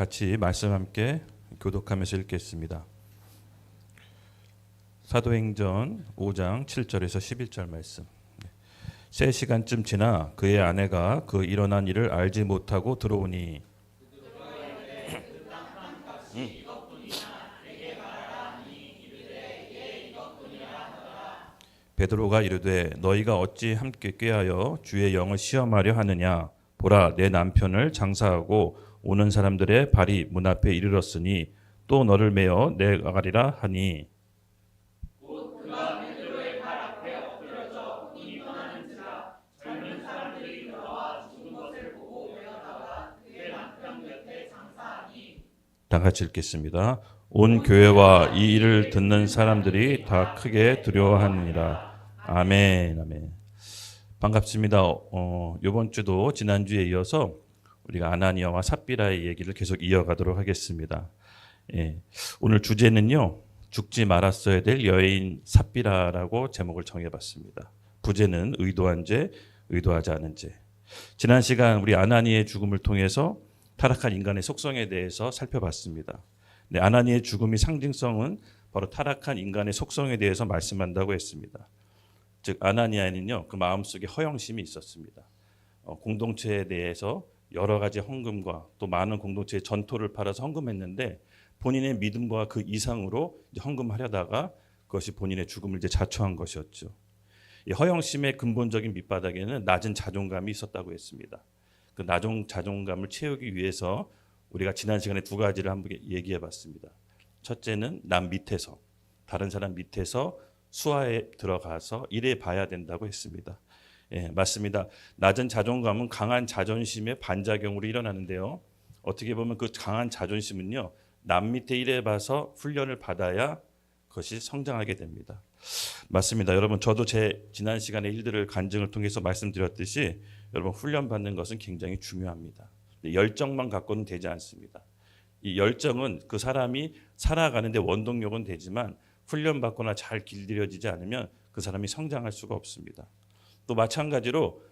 같이 말씀 함께 교독하면서 읽겠습니다. 사도행전 5장 7절에서 11절 말씀. 세 시간쯤 지나 그의 아내가 그 일어난 일을 알지 못하고 들어오니 베드로가 이르되 너희가 어찌 함께 꾀하여 주의 영을 시험하려 하느냐. 보라, 내 남편을 장사하고 오는 사람들의 발이 문 앞에 이르렀으니 또 너를 메어 내가리라 하니 그가 베드로의 발 앞에 엎드려져 혼이 떠나는지라 젊은 사람들이 들어와 죽은 것을 보고 메어다가 그의 남편 곁에 장사하니. 다 같이 읽겠습니다. 온 교회와 이 일을 듣는 사람들이 다 크게 두려워하느니라. 아멘, 아멘. 반갑습니다. 이번 주도 지난주에 이어서 우리가 아나니아와 삽비라의 얘기를 계속 이어가도록 하겠습니다. 예, 오늘 주제는요, 죽지 말았어야 될 여인 삽비라라고 제목을 정해봤습니다. 부제는 의도한 죄, 의도하지 않은 죄. 지난 시간 우리 아나니의 죽음을 통해서 타락한 인간의 속성에 대해서 살펴봤습니다. 네, 아나니의 죽음의 상징성은 바로 타락한 인간의 속성에 대해서 말씀한다고 했습니다. 즉 아나니아에는요, 그 마음속에 허영심이 있었습니다. 공동체에 대해서 여러 가지 헌금과 또 많은 공동체의 전토를 팔아서 헌금했는데 본인의 믿음과 그 이상으로 헌금하려다가 그것이 본인의 죽음을 자초한 것이었죠. 이 허영심의 근본적인 밑바닥에는 낮은 자존감이 있었다고 했습니다. 그 낮은 자존감을 채우기 위해서 우리가 지난 시간에 두 가지를 한번 얘기해 봤습니다. 첫째는 남 밑에서, 다른 사람 밑에서 수하에 들어가서 일해 봐야 된다고 했습니다. 예, 맞습니다. 낮은 자존감은 강한 자존심의 반작용으로 일어나는데요. 어떻게 보면 그 강한 자존심은요, 남 밑에 일해 봐서 훈련을 받아야 그것이 성장하게 됩니다. 맞습니다. 여러분, 저도 제 지난 시간의 일들을 간증을 통해서 말씀드렸듯이 여러분, 훈련 받는 것은 굉장히 중요합니다. 열정만 갖고는 되지 않습니다. 이 열정은 그 사람이 살아가는데 원동력은 되지만 훈련받거나 잘 길들여지지 않으면 그 사람이 성장할 수가 없습니다. 또 마찬가지로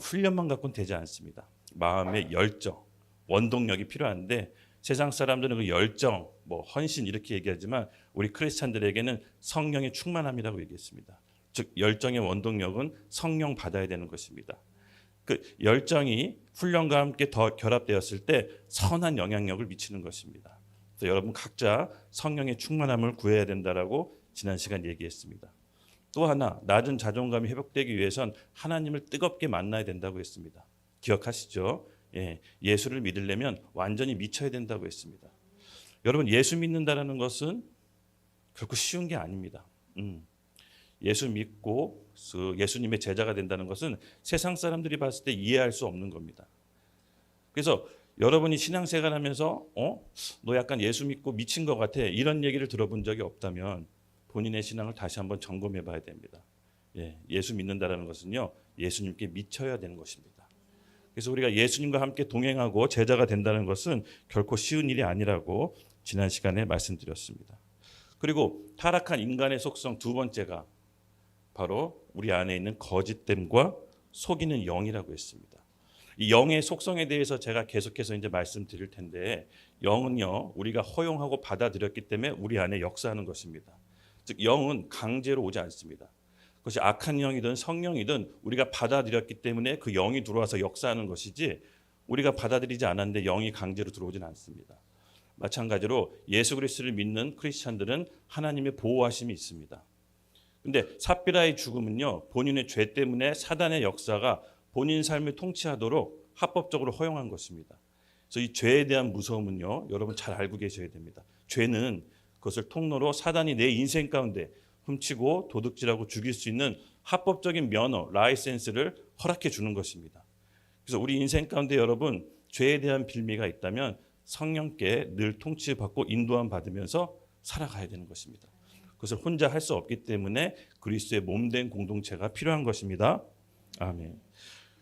훈련만 갖고는 되지 않습니다. 마음의 열정, 원동력이 필요한데 세상 사람들은 그 열정, 헌신 이렇게 얘기하지만 우리 크리스찬들에게는 성령의 충만함이라고 얘기했습니다. 즉 열정의 원동력은 성령 받아야 되는 것입니다. 그 열정이 훈련과 함께 더 결합되었을 때 선한 영향력을 미치는 것입니다. 그래서 여러분 각자 성령의 충만함을 구해야 된다라고 지난 시간 얘기했습니다. 또 하나, 낮은 자존감이 회복되기 위해선 하나님을 뜨겁게 만나야 된다고 했습니다. 기억하시죠? 예, 예수를 믿으려면 완전히 미쳐야 된다고 했습니다. 여러분, 예수 믿는다라는 것은 결코 쉬운 게 아닙니다. 예수 믿고 예수님의 제자가 된다는 것은 세상 사람들이 봤을 때 이해할 수 없는 겁니다. 그래서 여러분이 신앙생활 하면서 너 약간 예수 믿고 미친 것 같아 이런 얘기를 들어본 적이 없다면 본인의 신앙을 다시 한번 점검해 봐야 됩니다. 예, 예수 믿는다라는 것은요, 예수님께 미쳐야 되는 것입니다. 그래서 우리가 예수님과 함께 동행하고 제자가 된다는 것은 결코 쉬운 일이 아니라고 지난 시간에 말씀드렸습니다. 그리고 타락한 인간의 속성 두 번째가 바로 우리 안에 있는 거짓됨과 속이는 영이라고 했습니다. 이 영의 속성에 대해서 제가 계속해서 이제 말씀드릴 텐데, 영은요, 우리가 허용하고 받아들였기 때문에 우리 안에 역사하는 것입니다. 즉 영은 강제로 오지 않습니다. 그것이 악한 영이든 성령이든 우리가 받아들였기 때문에 그 영이 들어와서 역사하는 것이지 우리가 받아들이지 않았는데 영이 강제로 들어오지는 않습니다. 마찬가지로 예수 그리스도를 믿는 크리스찬들은 하나님의 보호하심이 있습니다. 근데 삽비라의 죽음은요, 본인의 죄 때문에 사단의 역사가 본인 삶을 통치하도록 합법적으로 허용한 것입니다. 그래서 이 죄에 대한 무서움은요, 여러분 잘 알고 계셔야 됩니다. 죄는 그것을 통로로 사단이 내 인생 가운데 훔치고 도둑질하고 죽일 수 있는 합법적인 면허, 라이센스를 허락해 주는 것입니다. 그래서 우리 인생 가운데 여러분 죄에 대한 빌미가 있다면 성령께 늘 통치받고 인도함 받으면서 살아가야 되는 것입니다. 그것을 혼자 할 수 없기 때문에 그리스도의 몸된 공동체가 필요한 것입니다. 아멘.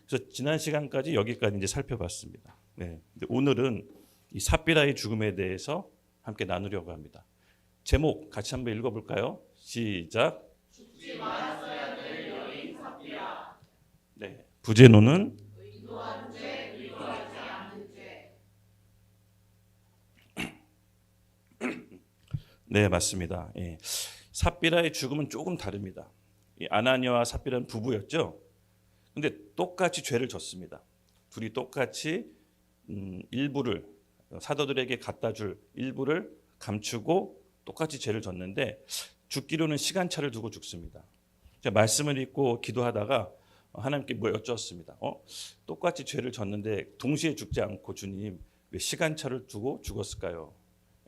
그래서 지난 시간까지 여기까지 이제 살펴봤습니다. 네. 오늘은 이 삽비라의 죽음에 대해서 함께 나누려고 합니다. 제목 같이 한번 읽어볼까요? 시작. 죽지 말았어야 될 여인 삽비라. 네. 부제노는 의도한 죄, 의도하지 않은 죄. 네, 맞습니다. 예. 삽비라의 죽음은 조금 다릅니다. 이 아나니아와 삽비라는 부부였죠. 근데 똑같이 죄를 졌습니다. 둘이 똑같이 일부를 사도들에게 갖다 줄 일부를 감추고 똑같이 죄를 졌는데 죽기로는 시간차를 두고 죽습니다. 제가 말씀을 읽고 기도하다가 하나님께 뭐 여쭈었습니다. 똑같이 죄를 졌는데 동시에 죽지 않고 주님 왜 시간차를 두고 죽었을까요?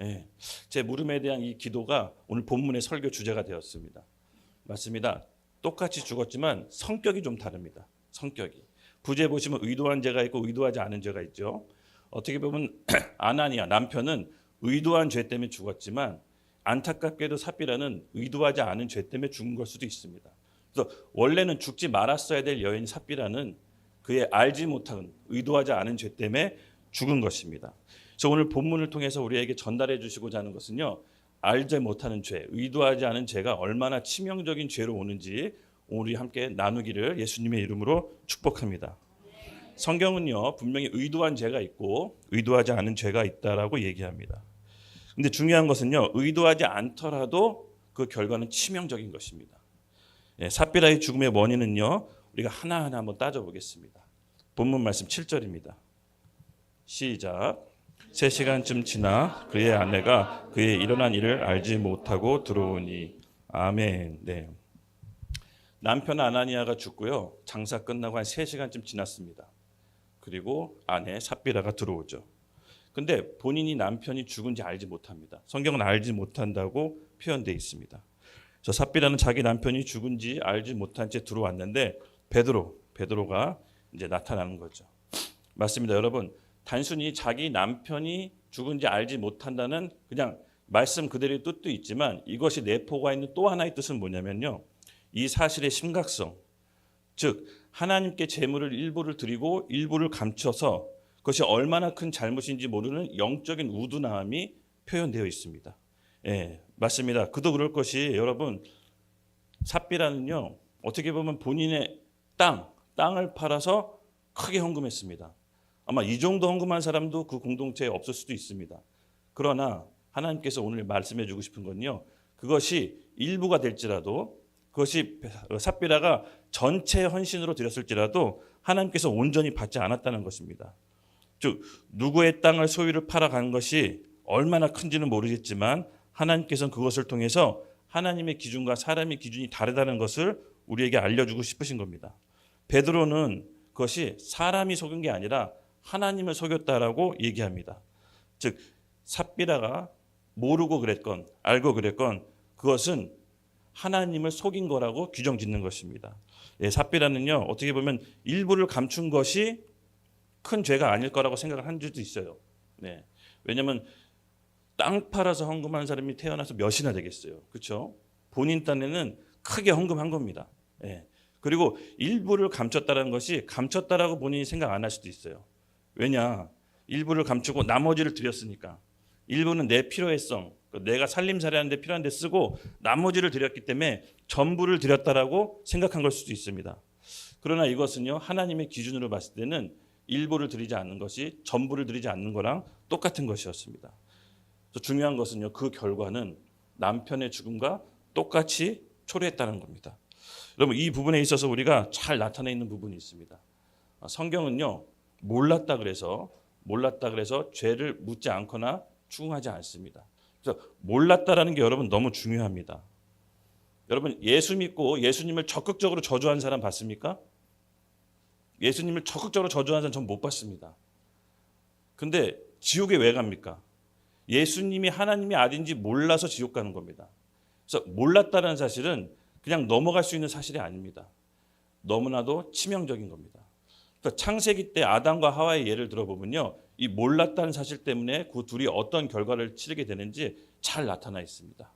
예, 제 물음에 대한 이 기도가 오늘 본문의 설교 주제가 되었습니다. 맞습니다. 똑같이 죽었지만 성격이 좀 다릅니다. 성격이. 부제에 보시면 의도한 죄가 있고 의도하지 않은 죄가 있죠. 어떻게 보면 아나니아 남편은 의도한 죄 때문에 죽었지만 안타깝게도 삽비라는 의도하지 않은 죄 때문에 죽은 걸 수도 있습니다. 그래서 원래는 죽지 말았어야 될 여인 삽비라는 그의 알지 못한 의도하지 않은 죄 때문에 죽은 것입니다. 그래서 오늘 본문을 통해서 우리에게 전달해 주시고자 하는 것은요. 알지 못하는 죄, 의도하지 않은 죄가 얼마나 치명적인 죄로 오는지 우리 함께 나누기를 예수님의 이름으로 축복합니다. 성경은요. 분명히 의도한 죄가 있고 의도하지 않은 죄가 있다라고 얘기합니다. 근데 중요한 것은요. 의도하지 않더라도 그 결과는 치명적인 것입니다. 예, 삽비라의 죽음의 원인은요. 우리가 하나하나 한번 따져보겠습니다. 본문 말씀 7절입니다. 시작. 3시간쯤 지나 그의 아내가 그의 일어난 일을 알지 못하고 들어오니. 아멘. 네. 남편 아나니아가 죽고요. 장사 끝나고 한 3시간쯤 지났습니다. 그리고 아내 삽비라가 들어오죠. 근데 본인이 남편이 죽은지 알지 못합니다. 성경은 알지 못한다고 표현되어 있습니다. 그래서 삽비라는 자기 남편이 죽은지 알지 못한 채 들어왔는데 베드로가 이제 나타나는 거죠. 맞습니다. 여러분, 단순히 자기 남편이 죽은지 알지 못한다는 그냥 말씀 그대로의 뜻도 있지만 이것이 내포가 있는 또 하나의 뜻은 뭐냐면요. 이 사실의 심각성, 즉 하나님께 제물을 일부를 드리고 일부를 감춰서 그것이 얼마나 큰 잘못인지 모르는 영적인 우둔함이 표현되어 있습니다. 예, 맞습니다. 그도 그럴 것이 여러분 삽비라는요. 어떻게 보면 본인의 땅을 팔아서 크게 헌금했습니다. 아마 이 정도 헌금한 사람도 그 공동체에 없을 수도 있습니다. 그러나 하나님께서 오늘 말씀해 주고 싶은 건요. 그것이 일부가 될지라도 그것이 삽비라가 전체 헌신으로 드렸을지라도 하나님께서 온전히 받지 않았다는 것입니다. 즉 누구의 땅을 소유를 팔아간 것이 얼마나 큰지는 모르겠지만 하나님께서는 그것을 통해서 하나님의 기준과 사람의 기준이 다르다는 것을 우리에게 알려주고 싶으신 겁니다. 베드로는 그것이 사람이 속인 게 아니라 하나님을 속였다라고 얘기합니다. 즉 삽비라가 모르고 그랬건 알고 그랬건 그것은 하나님을 속인 거라고 규정짓는 것입니다. 예, 삽비라는요 어떻게 보면 일부를 감춘 것이 큰 죄가 아닐 거라고 생각을 한 줄도 있어요. 네. 왜냐하면 땅 팔아서 헌금한 사람이 태어나서 몇이나 되겠어요. 그렇죠? 본인 딴에는 크게 헌금한 겁니다. 예. 그리고 일부를 감췄다는 것이 감췄다라고 본인이 생각 안 할 수도 있어요. 왜냐? 일부를 감추고 나머지를 드렸으니까. 일부는 내 필요성, 내가 살림살이하는 데 필요한 데 쓰고 나머지를 드렸기 때문에 전부를 드렸다라고 생각한 걸 수도 있습니다. 그러나 이것은요. 하나님의 기준으로 봤을 때는 일부를 드리지 않는 것이 전부를 드리지 않는 거랑 똑같은 것이었습니다. 중요한 것은요. 그 결과는 남편의 죽음과 똑같이 초래했다는 겁니다. 여러분 이 부분에 있어서 우리가 잘 나타내 있는 부분이 있습니다. 성경은요. 몰랐다 그래서 죄를 묻지 않거나 추궁하지 않습니다. 그래서 몰랐다라는 게 여러분 너무 중요합니다. 여러분 예수 믿고 예수님을 적극적으로 저주한 사람 봤습니까? 예수님을 적극적으로 저주한 사람 전 못 봤습니다. 근데 지옥에 왜 갑니까? 예수님이 하나님의 아들인지 몰라서 지옥 가는 겁니다. 그래서 몰랐다는 사실은 그냥 넘어갈 수 있는 사실이 아닙니다. 너무나도 치명적인 겁니다. 그러니까 창세기 때 아담과 하와의 예를 들어보면요. 이 몰랐다는 사실 때문에 그 둘이 어떤 결과를 치르게 되는지 잘 나타나 있습니다.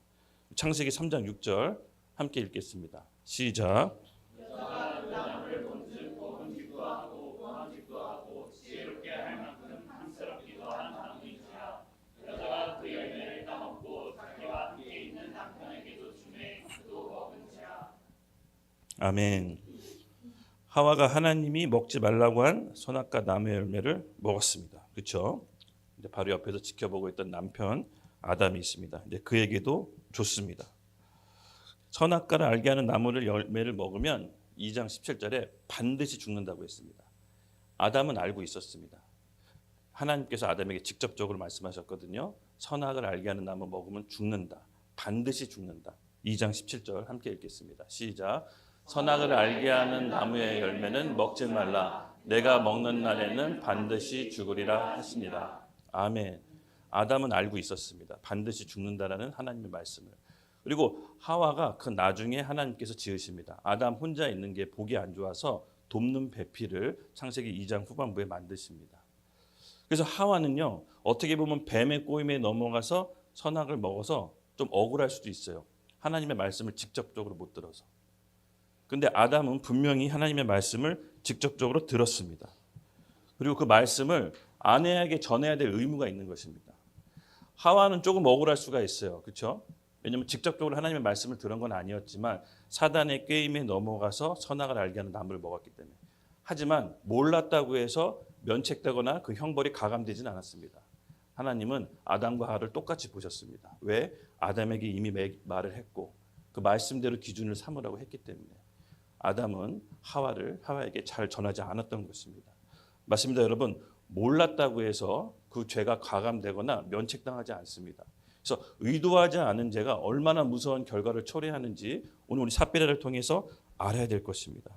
창세기 3장 6절 함께 읽겠습니다. 시작. 아멘. 하와가 하나님이 먹지 말라고 한 선악과 나무의 열매를 먹었습니다. 그렇죠? 바로 옆에서 지켜보고 있던 남편 아담이 있습니다. 이제 그에게도 줬습니다. 선악과를 알게 하는 나무를 열매를 먹으면 2장 17절에 반드시 죽는다고 했습니다. 아담은 알고 있었습니다. 하나님께서 아담에게 직접적으로 말씀하셨거든요. 선악을 알게 하는 나무 먹으면 죽는다. 반드시 죽는다. 2장 17절 함께 읽겠습니다. 시작. 선악을 알게 하는 나무의 열매는 먹지 말라. 내가 먹는 날에는 반드시 죽으리라 하시니라. 아멘. 아담은 알고 있었습니다. 반드시 죽는다라는 하나님의 말씀을. 그리고 하와가 그 나중에 하나님께서 지으십니다. 아담 혼자 있는 게 보기 안 좋아서 돕는 배필을 창세기 2장 후반부에 만드십니다. 그래서 하와는요, 어떻게 보면 뱀의 꼬임에 넘어가서 선악을 먹어서 좀 억울할 수도 있어요. 하나님의 말씀을 직접적으로 못 들어서. 근데 아담은 분명히 하나님의 말씀을 직접적으로 들었습니다. 그리고 그 말씀을 아내에게 전해야 될 의무가 있는 것입니다. 하와는 조금 억울할 수가 있어요. 그렇죠? 왜냐하면 직접적으로 하나님의 말씀을 들은 건 아니었지만 사단의 꾀임에 넘어가서 선악을 알게 하는 나무를 먹었기 때문에. 하지만 몰랐다고 해서 면책되거나 그 형벌이 가감되진 않았습니다. 하나님은 아담과 하와를 똑같이 보셨습니다. 왜? 아담에게 이미 말을 했고 그 말씀대로 기준을 삼으라고 했기 때문에. 아담은 하와에게 잘 전하지 않았던 것입니다. 맞습니다, 여러분. 몰랐다고 해서 그 죄가 가감되거나 면책당하지 않습니다. 그래서 의도하지 않은 죄가 얼마나 무서운 결과를 초래하는지 오늘 우리 삿비라를 통해서 알아야 될 것입니다.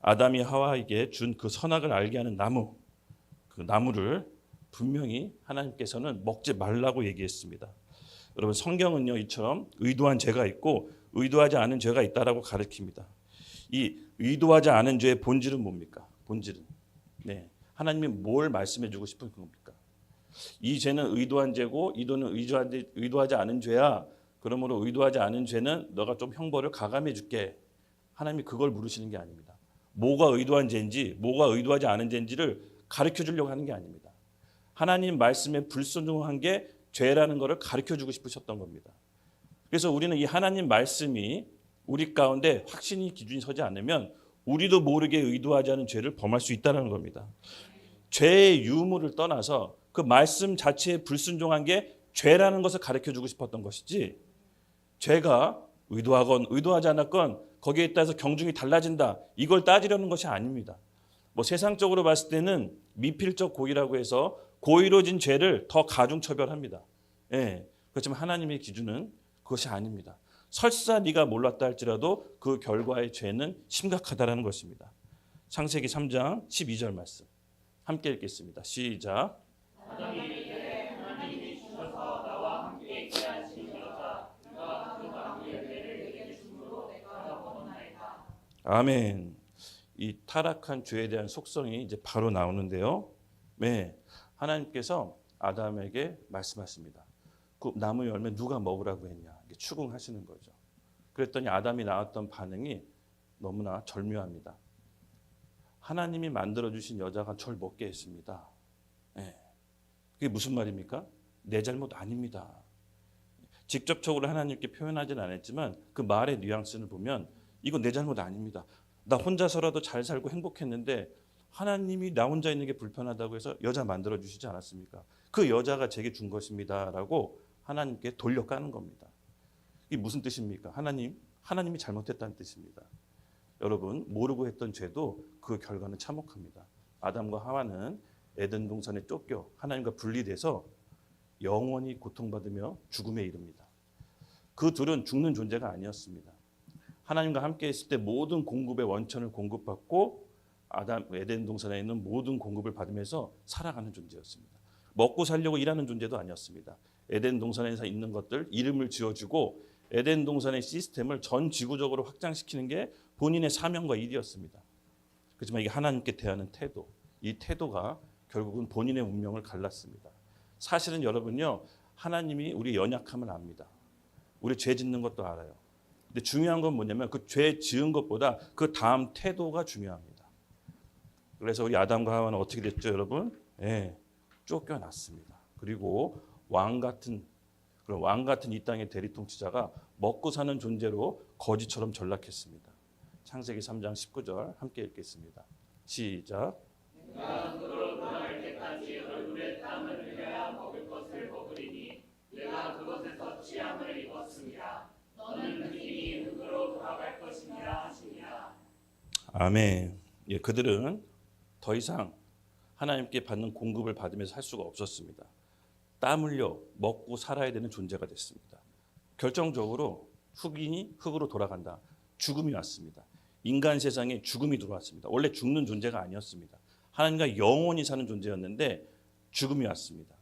아담이 하와에게 준 그 선악을 알게 하는 나무, 그 나무를 분명히 하나님께서는 먹지 말라고 얘기했습니다. 여러분, 성경은요, 이처럼 의도한 죄가 있고 의도하지 않은 죄가 있다라고 가르칩니다. 이 의도하지 않은 죄의 본질은 뭡니까? 본질은 하나님이 뭘 말씀해 주고 싶은 겁니까? 이 죄는 의도한 죄고 이도는 의도하지 않은 죄야. 그러므로 의도하지 않은 죄는 너가 좀 형벌을 가감해 줄게. 하나님이 그걸 물으시는 게 아닙니다. 뭐가 의도한 죄인지 뭐가 의도하지 않은 죄인지를 가르쳐 주려고 하는 게 아닙니다. 하나님 말씀에 불순종한 게 죄라는 것을 가르쳐 주고 싶으셨던 겁니다. 그래서 우리는 이 하나님 말씀이 우리 가운데 확신이 기준이 서지 않으면 우리도 모르게 의도하지 않은 죄를 범할 수 있다는 겁니다. 죄의 유무를 떠나서 그 말씀 자체에 불순종한 게 죄라는 것을 가르쳐 주고 싶었던 것이지, 죄가 의도하건 의도하지 않았건 거기에 따라서 경중이 달라진다, 이걸 따지려는 것이 아닙니다. 뭐 세상적으로 봤을 때는 미필적 고의라고 해서 고의로진 죄를 더 가중 처벌합니다. 그렇지만 하나님의 기준은 그것이 아닙니다. 설사 네가 몰랐다 할지라도 그 결과의 죄는 심각하다라는 것입니다. 창세기 3장 12절 말씀 함께 읽겠습니다. 시작. 아멘. 이 타락한 죄에 대한 속성이 이제 바로 나오는데요. 하나님께서 아담에게 말씀하십니다. 그 나무 열매 누가 먹으라고 했냐, 추궁하시는 거죠. 그랬더니 아담이 나왔던 반응이 너무나 절묘합니다. 하나님이 만들어 주신 여자가 절 먹게 했습니다. 그게 무슨 말입니까? 내 잘못 아닙니다. 직접적으로 하나님께 표현하지는 않았지만 그 말의 뉘앙스를 보면 이건 내 잘못 아닙니다. 나 혼자서라도 잘 살고 행복했는데 하나님이 나 혼자 있는 게 불편하다고 해서 여자 만들어 주시지 않았습니까? 그 여자가 제게 준 것입니다라고 하나님께 돌려까는 겁니다. 이게 무슨 뜻입니까? 하나님이 잘못했다는 뜻입니다. 여러분, 모르고 했던 죄도 그 결과는 참혹합니다. 아담과 하와는 에덴 동산에 쫓겨 하나님과 분리돼서 영원히 고통받으며 죽음에 이릅니다. 그 둘은 죽는 존재가 아니었습니다. 하나님과 함께 있을 때 모든 공급의 원천을 공급받고 에덴 동산에 있는 모든 공급을 받으면서 살아가는 존재였습니다. 먹고 살려고 일하는 존재도 아니었습니다. 에덴 동산에서 있는 것들 이름을 지어주고 에덴 동산의 시스템을 전 지구적으로 확장시키는 게 본인의 사명과 일이었습니다. 그렇지만 이게 하나님께 대하는 태도, 이 태도가 결국은 본인의 운명을 갈랐습니다. 사실은 여러분요, 하나님이 우리 연약함을 압니다. 우리 죄 짓는 것도 알아요. 근데 중요한 건 뭐냐면 그 죄 지은 것보다 그 다음 태도가 중요합니다. 그래서 우리 아담과 하와는 어떻게 됐죠, 여러분? 쫓겨났습니다. 그리고 왕 같은 이 땅의 대리통치자가 먹고 사는 존재로 거지처럼 전락했습니다. 창세기 3장 19절 함께 읽겠습니다. 시작. 내가 그로 변할 때까지 얼굴에 땀을 흘려야 먹을 것을 먹으리니 내가 아멘. 예, 그들은 더 이상 하나님께 받는 공급을 받으면서 살 수가 없었습니다. 땀 흘려 먹고 살아야 되는 존재가 됐습니다. 결정적으로 흑인이 흑으로 돌아간다. 죽음이 왔습니다. 인간 세상에 죽음이 들어왔습니다. 원래 죽는 존재가 아니었습니다. 하나님과 영원히 사는 존재였는데 죽음이 왔습니다.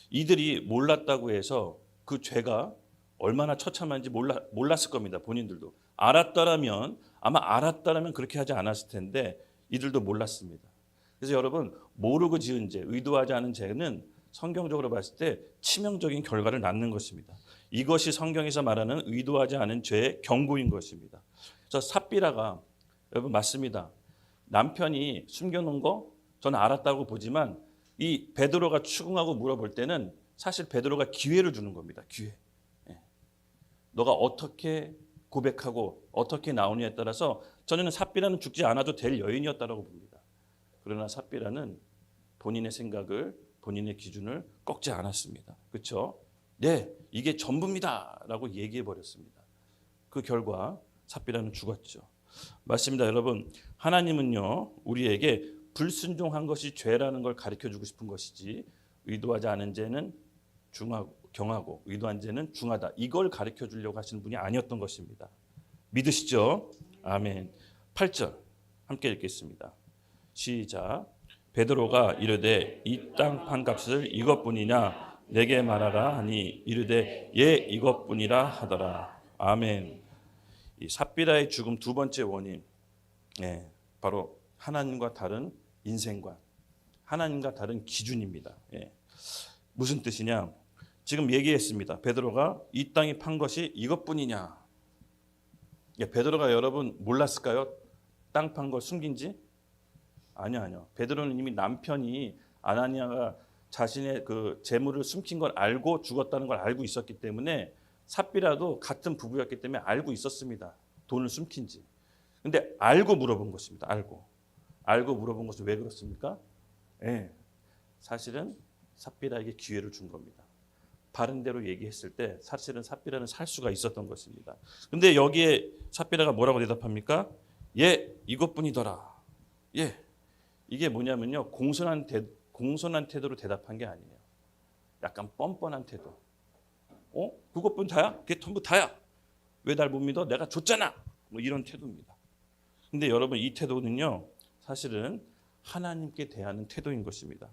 이들이 몰랐다고 해서 그 죄가 얼마나 처참한지 몰랐을 겁니다. 본인들도. 알았다라면 그렇게 하지 않았을 텐데 이들도 몰랐습니다. 그래서 여러분, 모르고 지은 죄, 의도하지 않은 죄는 성경적으로 봤을 때 치명적인 결과를 낳는 것입니다. 이것이 성경에서 말하는 의도하지 않은 죄의 경고인 것입니다. 그래서 삽비라가, 여러분 맞습니다. 남편이 숨겨놓은 거 저는 알았다고 보지만 이 베드로가 추궁하고 물어볼 때는 사실 베드로가 기회를 주는 겁니다. 기회. 너가 어떻게 고백하고 어떻게 나오느냐에 따라서 저는 삽비라는 죽지 않아도 될 여인이었다고 봅니다. 그러나 삽비라는 본인의 생각을, 본인의 기준을 꺾지 않았습니다. 그렇죠? 네, 이게 전부입니다라고 얘기해 버렸습니다. 그 결과 삽비라는 죽었죠. 맞습니다, 여러분. 하나님은요, 우리에게 불순종한 것이 죄라는 걸 가르쳐 주고 싶은 것이지, 의도하지 않은 죄는 경하고 의도한 죄는 중하다, 이걸 가르쳐 주려고 하시는 분이 아니었던 것입니다. 믿으시죠? 아멘. 8절 함께 읽겠습니다. 시작. 베드로가 이르되 이 땅 판값을 이것뿐이냐 내게 말하라 하니 이르되 예 이것뿐이라 하더라. 아멘. 이 삽비라의 죽음 두 번째 원인, 바로 하나님과 다른 인생관, 하나님과 다른 기준입니다. 무슨 뜻이냐? 지금 얘기했습니다. 베드로가 이 땅이 판 것이 이것뿐이냐. 베드로가 여러분 몰랐을까요? 땅 판 걸 숨긴지? 아니요. 베드로는 이미 남편이 아나니아가 자신의 그 재물을 숨긴 걸 알고 죽었다는 걸 알고 있었기 때문에, 삽비라도 같은 부부였기 때문에 알고 있었습니다. 돈을 숨긴지. 근데 알고 물어본 것입니다. 알고 물어본 것은 왜 그렇습니까? 사실은 삽비라에게 기회를 준 겁니다. 바른 대로 얘기했을 때 사실은 삽비라는 살 수가 있었던 것입니다. 근데 여기에 삽비라가 뭐라고 대답합니까? 예, 이것뿐이더라. 예, 이게 뭐냐면요, 공손한 태도로 대답한 게 아니에요. 약간 뻔뻔한 태도. 그것뿐 다야? 그게 전부 다야. 왜 날 못 믿어? 내가 줬잖아. 뭐 이런 태도입니다. 근데 여러분, 이 태도는요, 사실은 하나님께 대하는 태도인 것입니다.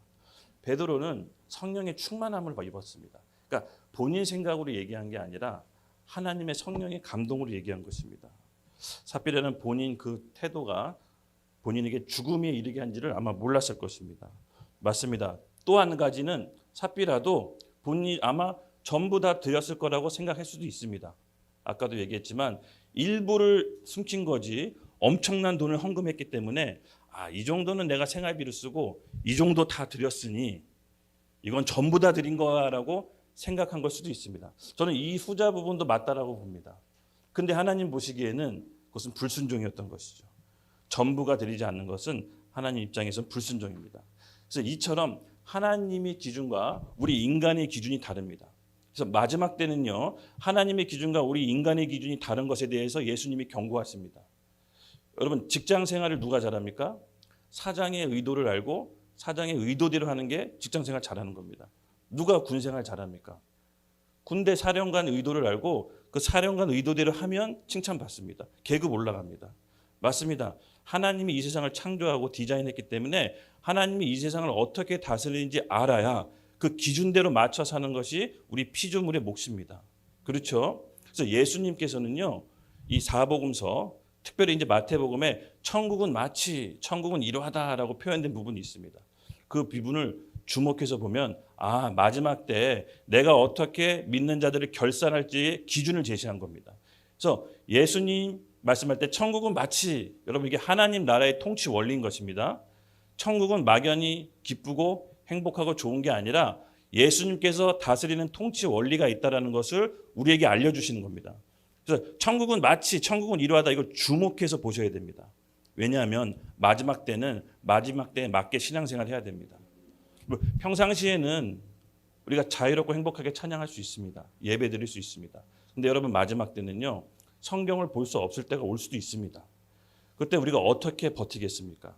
베드로는 성령의 충만함을 입었습니다. 그러니까 본인 생각으로 얘기한 게 아니라 하나님의 성령의 감동으로 얘기한 것입니다. 삽비라는 본인 그 태도가 본인에게 죽음에 이르게 한지를 아마 몰랐을 것입니다. 맞습니다. 또 한 가지는 삽비라도 본인이 아마 전부 다 드렸을 거라고 생각할 수도 있습니다. 아까도 얘기했지만 일부를 숨긴 거지 엄청난 돈을 헌금했기 때문에 이 정도는 내가 생활비를 쓰고 이 정도 다 드렸으니 이건 전부 다 드린 거라고 생각한 걸 수도 있습니다. 저는 이 후자 부분도 맞다라고 봅니다. 근데 하나님 보시기에는 그것은 불순종이었던 것이죠. 전부가 드리지 않는 것은 하나님 입장에서는 불순종입니다. 그래서 이처럼 하나님의 기준과 우리 인간의 기준이 다릅니다. 그래서 마지막 때는요, 하나님의 기준과 우리 인간의 기준이 다른 것에 대해서 예수님이 경고하십니다. 여러분, 직장 생활을 누가 잘합니까? 사장의 의도를 알고 사장의 의도대로 하는 게 직장 생활 잘하는 겁니다. 누가 군 생활 잘합니까? 군대 사령관 의도를 알고 그 사령관 의도대로 하면 칭찬받습니다. 계급 올라갑니다. 맞습니다. 하나님이 이 세상을 창조하고 디자인했기 때문에 하나님이 이 세상을 어떻게 다스리는지 알아야 그 기준대로 맞춰 사는 것이 우리 피조물의 몫입니다. 그렇죠? 그래서 예수님께서는요, 이 사복음서, 특별히 이제 마태복음에 천국은 마치, 천국은 이러하다라고 표현된 부분이 있습니다. 그 부분을 주목해서 보면 마지막 때 내가 어떻게 믿는 자들을 결산할지의 기준을 제시한 겁니다. 그래서 예수님 말씀할 때 천국은 마치, 여러분 이게 하나님 나라의 통치 원리인 것입니다. 천국은 막연히 기쁘고 행복하고 좋은 게 아니라 예수님께서 다스리는 통치 원리가 있다는 것을 우리에게 알려주시는 겁니다. 그래서 천국은 마치, 천국은 이러하다, 이걸 주목해서 보셔야 됩니다. 왜냐하면 마지막 때는 마지막 때에 맞게 신앙생활을 해야 됩니다. 평상시에는 우리가 자유롭고 행복하게 찬양할 수 있습니다. 예배 드릴 수 있습니다. 근데 여러분, 마지막 때는요, 성경을 볼 수 없을 때가 올 수도 있습니다. 그때 우리가 어떻게 버티겠습니까?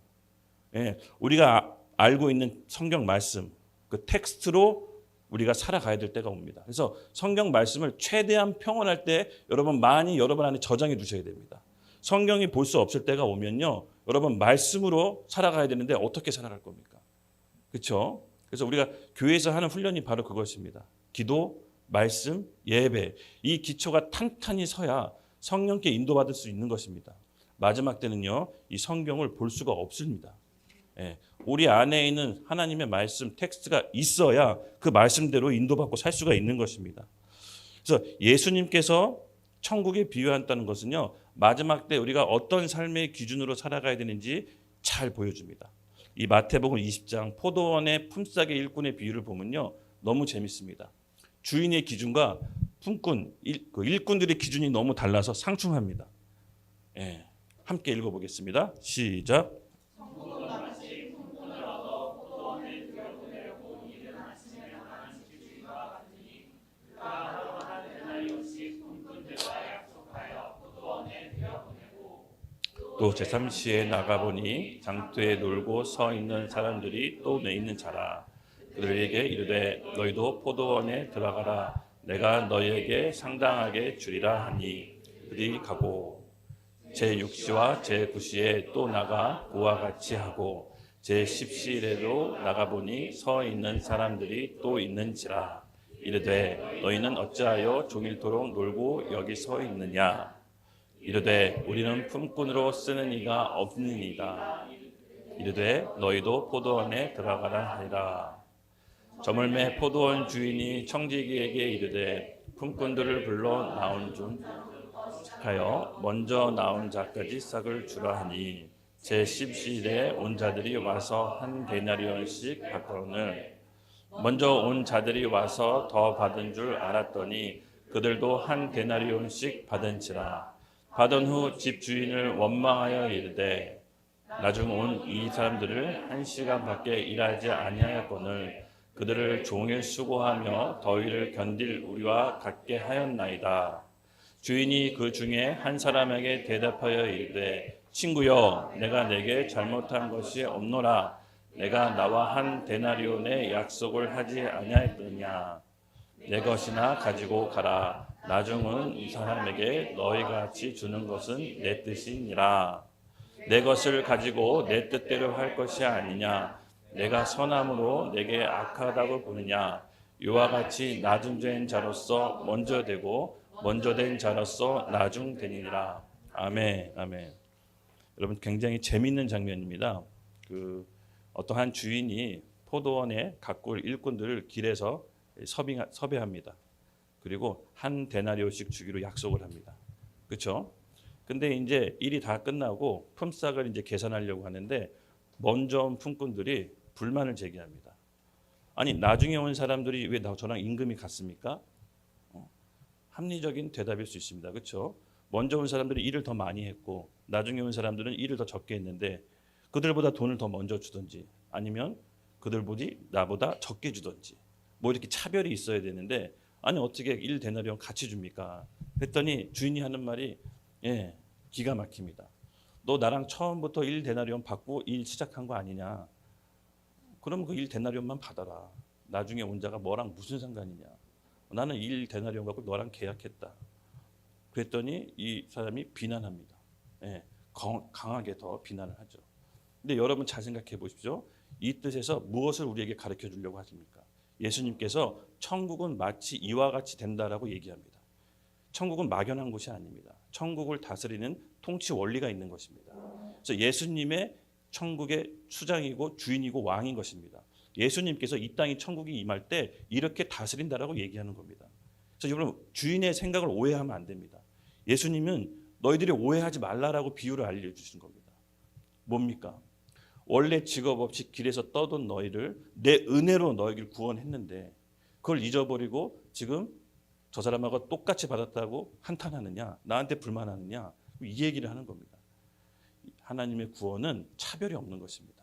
예, 우리가 알고 있는 성경 말씀, 그 텍스트로 우리가 살아가야 될 때가 옵니다. 그래서 성경 말씀을 최대한 평온할 때 여러분 많이 여러분 안에 저장해 두셔야 됩니다. 성경이 볼 수 없을 때가 오면요, 여러분 말씀으로 살아가야 되는데 어떻게 살아갈 겁니까? 그렇죠? 그래서 우리가 교회에서 하는 훈련이 바로 그것입니다. 기도, 말씀, 예배, 이 기초가 탄탄히 서야 성령께 인도받을 수 있는 것입니다. 마지막 때는요, 이 성경을 볼 수가 없습니다. 예, 우리 안에 있는 하나님의 말씀 텍스트가 있어야 그 말씀대로 인도받고 살 수가 있는 것입니다. 그래서 예수님께서 천국에 비유한다는 것은요, 마지막 때 우리가 어떤 삶의 기준으로 살아가야 되는지 잘 보여줍니다. 이 마태복음 20장 포도원의 품삯의 일꾼의 비유를 보면요, 너무 재밌습니다. 주인의 기준과 품꾼, 일꾼들의 기준이 너무 달라서 상충합니다. 예, 함께 읽어보겠습니다. 시작. 또 제3시에 나가보니 장터에 놀고 서 있는 사람들이 또 내 있는 자라. 그들에게 이르되 너희도 포도원에 들어가라. 내가 너희에게 상당하게 주리라 하니 그들이 가고 제6시와 제9시에 또 나가 그와 같이 하고 제10시에도 나가보니 서 있는 사람들이 또 있는지라. 이르되 너희는 어찌하여 종일토록 놀고 여기 서 있느냐. 이르되 우리는 품꾼으로 쓰는 이가 없느니라. 이르되 너희도 포도원에 들어가라 하리라. 저물매 포도원 주인이 청지기에게 이르되 품꾼들을 불러 나온 중 하여 먼저 나온 자까지 싹을 주라 하니 제10시에 온 자들이 와서 한 데나리온씩 받거늘 먼저 온 자들이 와서 더 받은 줄 알았더니 그들도 한 데나리온씩 받은지라. 받은 후 집 주인을 원망하여 이르되 나중 온 이 사람들을 1시간밖에 일하지 아니하였거늘 그들을 종일 수고하며 더위를 견딜 우리와 같게 하였나이다. 주인이 그 중에 한 사람에게 대답하여 이르되 친구여 내가 내게 잘못한 것이 없노라. 내가 나와 한 데나리온의 약속을 하지 아니하였느냐. 내 것이나 가지고 가라. 나중은 이 사람에게 너희 같이 주는 것은 내 뜻이니라. 내 것을 가지고 내 뜻대로 할 것이 아니냐. 내가 선함으로 내게 악하다고 보느냐. 이와 같이 나중된 자로서 먼저 되고 먼저 된 자로서 나중 되니라. 아멘, 아멘. 여러분 굉장히 재미있는 장면입니다. 어떠한 주인이 포도원에 가꿀 일꾼들을 길에서 섭외합니다. 그리고 한 데나리온씩 주기로 약속을 합니다. 그렇죠? 근데 이제 일이 다 끝나고 품삯을 이제 계산하려고 하는데 먼저 온 품꾼들이 불만을 제기합니다. 아니 나중에 온 사람들이 왜 저랑 임금이 같습니까? 합리적인 대답일 수 있습니다. 그렇죠? 먼저 온 사람들이 일을 더 많이 했고 나중에 온 사람들은 일을 더 적게 했는데 그들보다 돈을 더 먼저 주든지 아니면 그들보다 나보다 적게 주든지 뭐 이렇게 차별이 있어야 되는데 아니 어떻게 1데나리온 같이 줍니까? 그랬더니 주인이 하는 말이 기가 막힙니다. 너 나랑 처음부터 1데나리온 받고 일 시작한 거 아니냐? 그럼 그 1데나리온만 받아라. 나중에 온 자가 뭐랑 무슨 상관이냐? 나는 1데나리온 갖고 너랑 계약했다. 그랬더니 이 사람이 비난합니다. 강하게 더 비난을 하죠. 근데 여러분 잘 생각해 보십시오. 이 뜻에서 무엇을 우리에게 가르쳐 주려고 하십니까? 예수님께서 천국은 마치 이와 같이 된다라고 얘기합니다. 천국은 막연한 곳이 아닙니다. 천국을 다스리는 통치 원리가 있는 것입니다. 그래서 예수님의 천국의 수장이고 주인이고 왕인 것입니다. 예수님께서 이 땅이 천국이 임할 때 이렇게 다스린다라고 얘기하는 겁니다. 그래서 여러분 주인의 생각을 오해하면 안 됩니다. 예수님은 너희들이 오해하지 말라라고 비유를 알려주신 겁니다. 뭡니까? 원래 직업 없이 길에서 떠돈 너희를 내 은혜로 너희를 구원했는데 그걸 잊어버리고 지금 저 사람하고 똑같이 받았다고 한탄하느냐, 나한테 불만하느냐, 이 얘기를 하는 겁니다. 하나님의 구원은 차별이 없는 것입니다.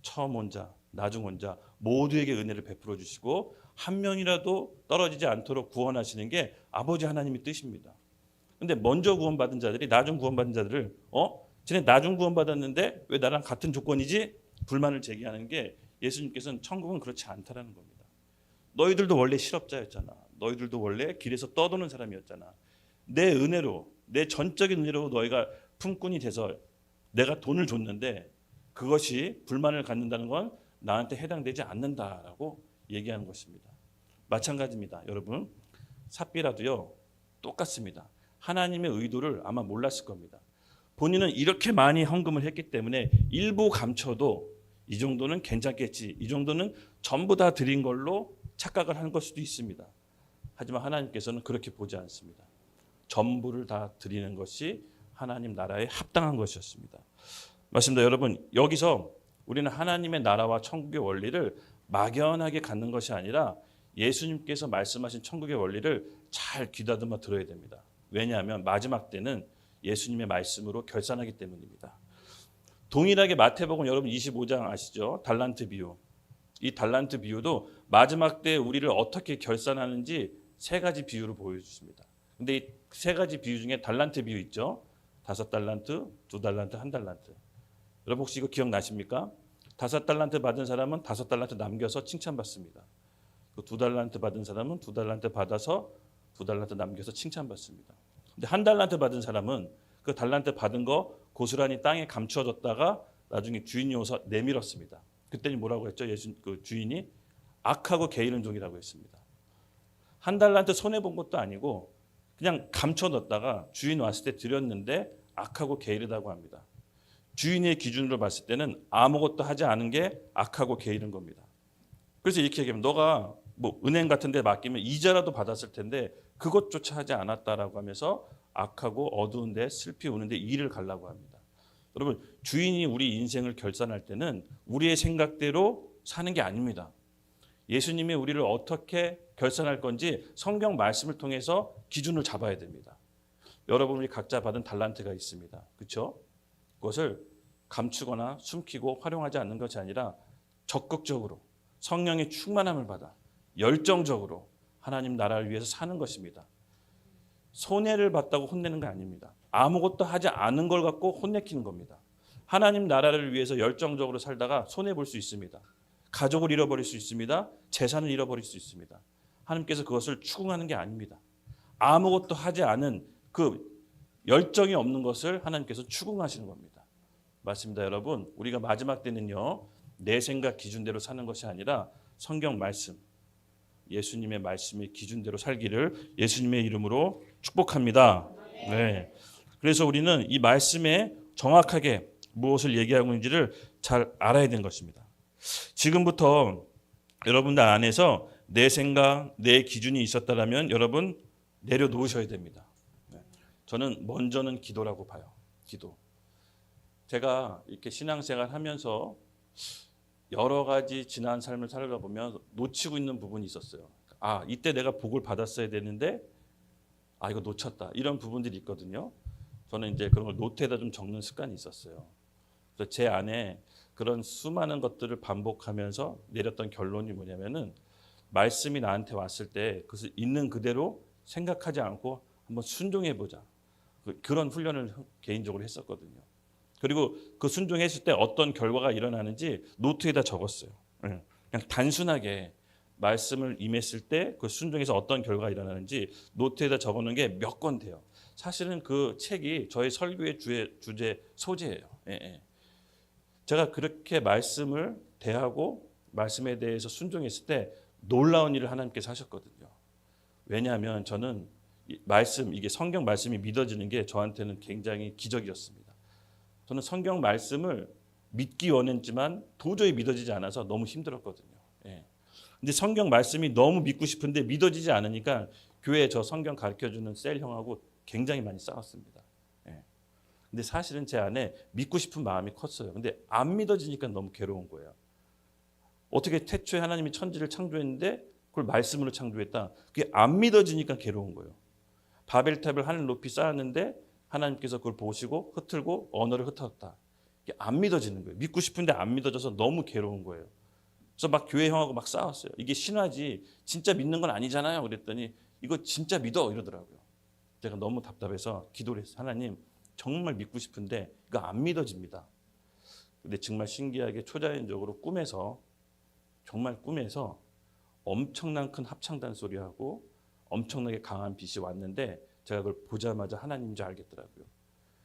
처음 온 자, 나중 온 자 모두에게 은혜를 베풀어 주시고 한 명이라도 떨어지지 않도록 구원하시는 게 아버지 하나님의 뜻입니다. 근데 먼저 구원받은 자들이 나중 구원받은 자들을 쟤네 나중 구원받았는데 왜 나랑 같은 조건이지? 불만을 제기하는 게 예수님께서는 천국은 그렇지 않다라는 겁니다. 너희들도 원래 실업자였잖아. 너희들도 원래 길에서 떠도는 사람이었잖아. 내 은혜로, 내 전적인 은혜로 너희가 품꾼이 돼서 내가 돈을 줬는데 그것이 불만을 갖는다는 건 나한테 해당되지 않는다라고 얘기하는 것입니다. 마찬가지입니다. 여러분, 삽비라도요 똑같습니다. 하나님의 의도를 아마 몰랐을 겁니다. 본인은 이렇게 많이 헌금을 했기 때문에 일부 감춰도 이 정도는 괜찮겠지, 이 정도는 전부 다 드린 걸로 착각을 한 걸 수도 있습니다. 하지만 하나님께서는 그렇게 보지 않습니다. 전부를 다 드리는 것이 하나님 나라에 합당한 것이었습니다. 맞습니다. 여러분, 여기서 우리는 하나님의 나라와 천국의 원리를 막연하게 갖는 것이 아니라 예수님께서 말씀하신 천국의 원리를 잘 귀다듬어 들어야 됩니다. 왜냐하면 마지막 때는 예수님의 말씀으로 결산하기 때문입니다. 동일하게 마태복음 여러분 25장 아시죠? 달란트 비유. 이 달란트 비유도 마지막 때 우리를 어떻게 결산하는지 세 가지 비유를 보여주십니다. 근데 이 세 가지 비유 중에 달란트 비유 있죠? 5달란트, 2달란트, 1달란트. 여러분 혹시 이거 기억나십니까? 5달란트 받은 사람은 5달란트 남겨서 칭찬받습니다. 그 2달란트 받은 사람은 2달란트 받아서 2달란트 남겨서 칭찬받습니다. 근데 1달란트 받은 사람은 그 달란트 받은 거 고스란히 땅에 감추어졌다가 나중에 주인이 오서 내밀었습니다. 그때는 뭐라고 했죠? 그 주인이 악하고 게으른 종이라고 했습니다. 1달란트 손해 본 것도 아니고 그냥 감춰뒀다가 주인 왔을 때 드렸는데 악하고 게으르다고 합니다. 주인의 기준으로 봤을 때는 아무것도 하지 않은 게 악하고 게으른 겁니다. 그래서 이렇게 얘기하면 너가 뭐 은행 같은 데 맡기면 이자라도 받았을 텐데 그것조차 하지 않았다라고 하면서 악하고 어두운 데 슬피 우는 데 이를 가려고 합니다. 여러분, 주인이 우리 인생을 결산할 때는 우리의 생각대로 사는 게 아닙니다. 예수님이 우리를 어떻게 결산할 건지 성경 말씀을 통해서 기준을 잡아야 됩니다. 여러분이 각자 받은 달란트가 있습니다. 그렇죠? 그것을 감추거나 숨기고 활용하지 않는 것이 아니라 적극적으로 성령의 충만함을 받아 열정적으로 하나님 나라를 위해서 사는 것입니다. 손해를 봤다고 혼내는 거 아닙니다. 아무것도 하지 않은 걸 갖고 혼내키는 겁니다. 하나님 나라를 위해서 열정적으로 살다가 손해 볼 수 있습니다. 가족을 잃어버릴 수 있습니다. 재산을 잃어버릴 수 있습니다. 하나님께서 그것을 추궁하는 게 아닙니다. 아무것도 하지 않은 그 열정이 없는 것을 하나님께서 추궁하시는 겁니다. 맞습니다, 여러분. 우리가 마지막 때는요, 내 생각 기준대로 사는 것이 아니라 성경 말씀, 예수님의 말씀의 기준대로 살기를 예수님의 이름으로 축복합니다. 네. 그래서 우리는 이 말씀에 정확하게 무엇을 얘기하고 있는지를 잘 알아야 되는 것입니다. 지금부터 여러분들 안에서 내 생각, 내 기준이 있었다면 여러분 내려놓으셔야 됩니다. 저는 먼저는 기도라고 봐요. 기도. 제가 이렇게 신앙생활 하면서 여러 가지 지난 삶을 살다 보면 놓치고 있는 부분이 있었어요. 아, 이때 내가 복을 받았어야 되는데 아, 이거 놓쳤다. 이런 부분들이 있거든요. 저는 이제 그런 걸 노트에다 좀 적는 습관이 있었어요. 그래서 제 안에 그런 수많은 것들을 반복하면서 내렸던 결론이 뭐냐면은 말씀이 나한테 왔을 때 그것을 있는 그대로 생각하지 않고 한번 순종해 보자. 그런 훈련을 개인적으로 했었거든요. 그리고 그 순종했을 때 어떤 결과가 일어나는지 노트에다 적었어요. 그냥 단순하게 말씀을 임했을 때 그 순종에서 어떤 결과가 일어나는지 노트에다 적어놓은 게 몇 권 돼요. 사실은 그 책이 저의 설교의 주제 소재예요. 제가 그렇게 말씀을 대하고 말씀에 대해서 순종했을 때 놀라운 일을 하나님께서 하셨거든요. 왜냐하면 저는 말씀, 이게 성경 말씀이 믿어지는 게 저한테는 굉장히 기적이었습니다. 저는 성경 말씀을 믿기 원했지만 도저히 믿어지지 않아서 너무 힘들었거든요. 근데 성경 말씀이 너무 믿고 싶은데 믿어지지 않으니까 교회에 저 성경 가르쳐주는 셀 형하고 굉장히 많이 싸웠습니다. 근데 사실은 제 안에 믿고 싶은 마음이 컸어요. 근데 안 믿어지니까 너무 괴로운 거예요. 어떻게 태초에 하나님이 천지를 창조했는데 그걸 말씀으로 창조했다. 그게 안 믿어지니까 괴로운 거예요. 바벨탑을 하늘 높이 쌓았는데 하나님께서 그걸 보시고 흩틀고 언어를 흩었다. 이게 안 믿어지는 거예요. 믿고 싶은데 안 믿어져서 너무 괴로운 거예요. 그래서 막 교회 형하고 막 싸웠어요. 이게 신화지 진짜 믿는 건 아니잖아요. 그랬더니 이거 진짜 믿어 이러더라고요. 제가 너무 답답해서 기도를 했어요. 하나님, 정말 믿고 싶은데 이거 안 믿어집니다. 근데 정말 신기하게 초자연적으로 정말 꿈에서 엄청난 큰 합창단 소리하고 엄청나게 강한 빛이 왔는데 제가 그걸 보자마자 하나님인 줄 알겠더라고요.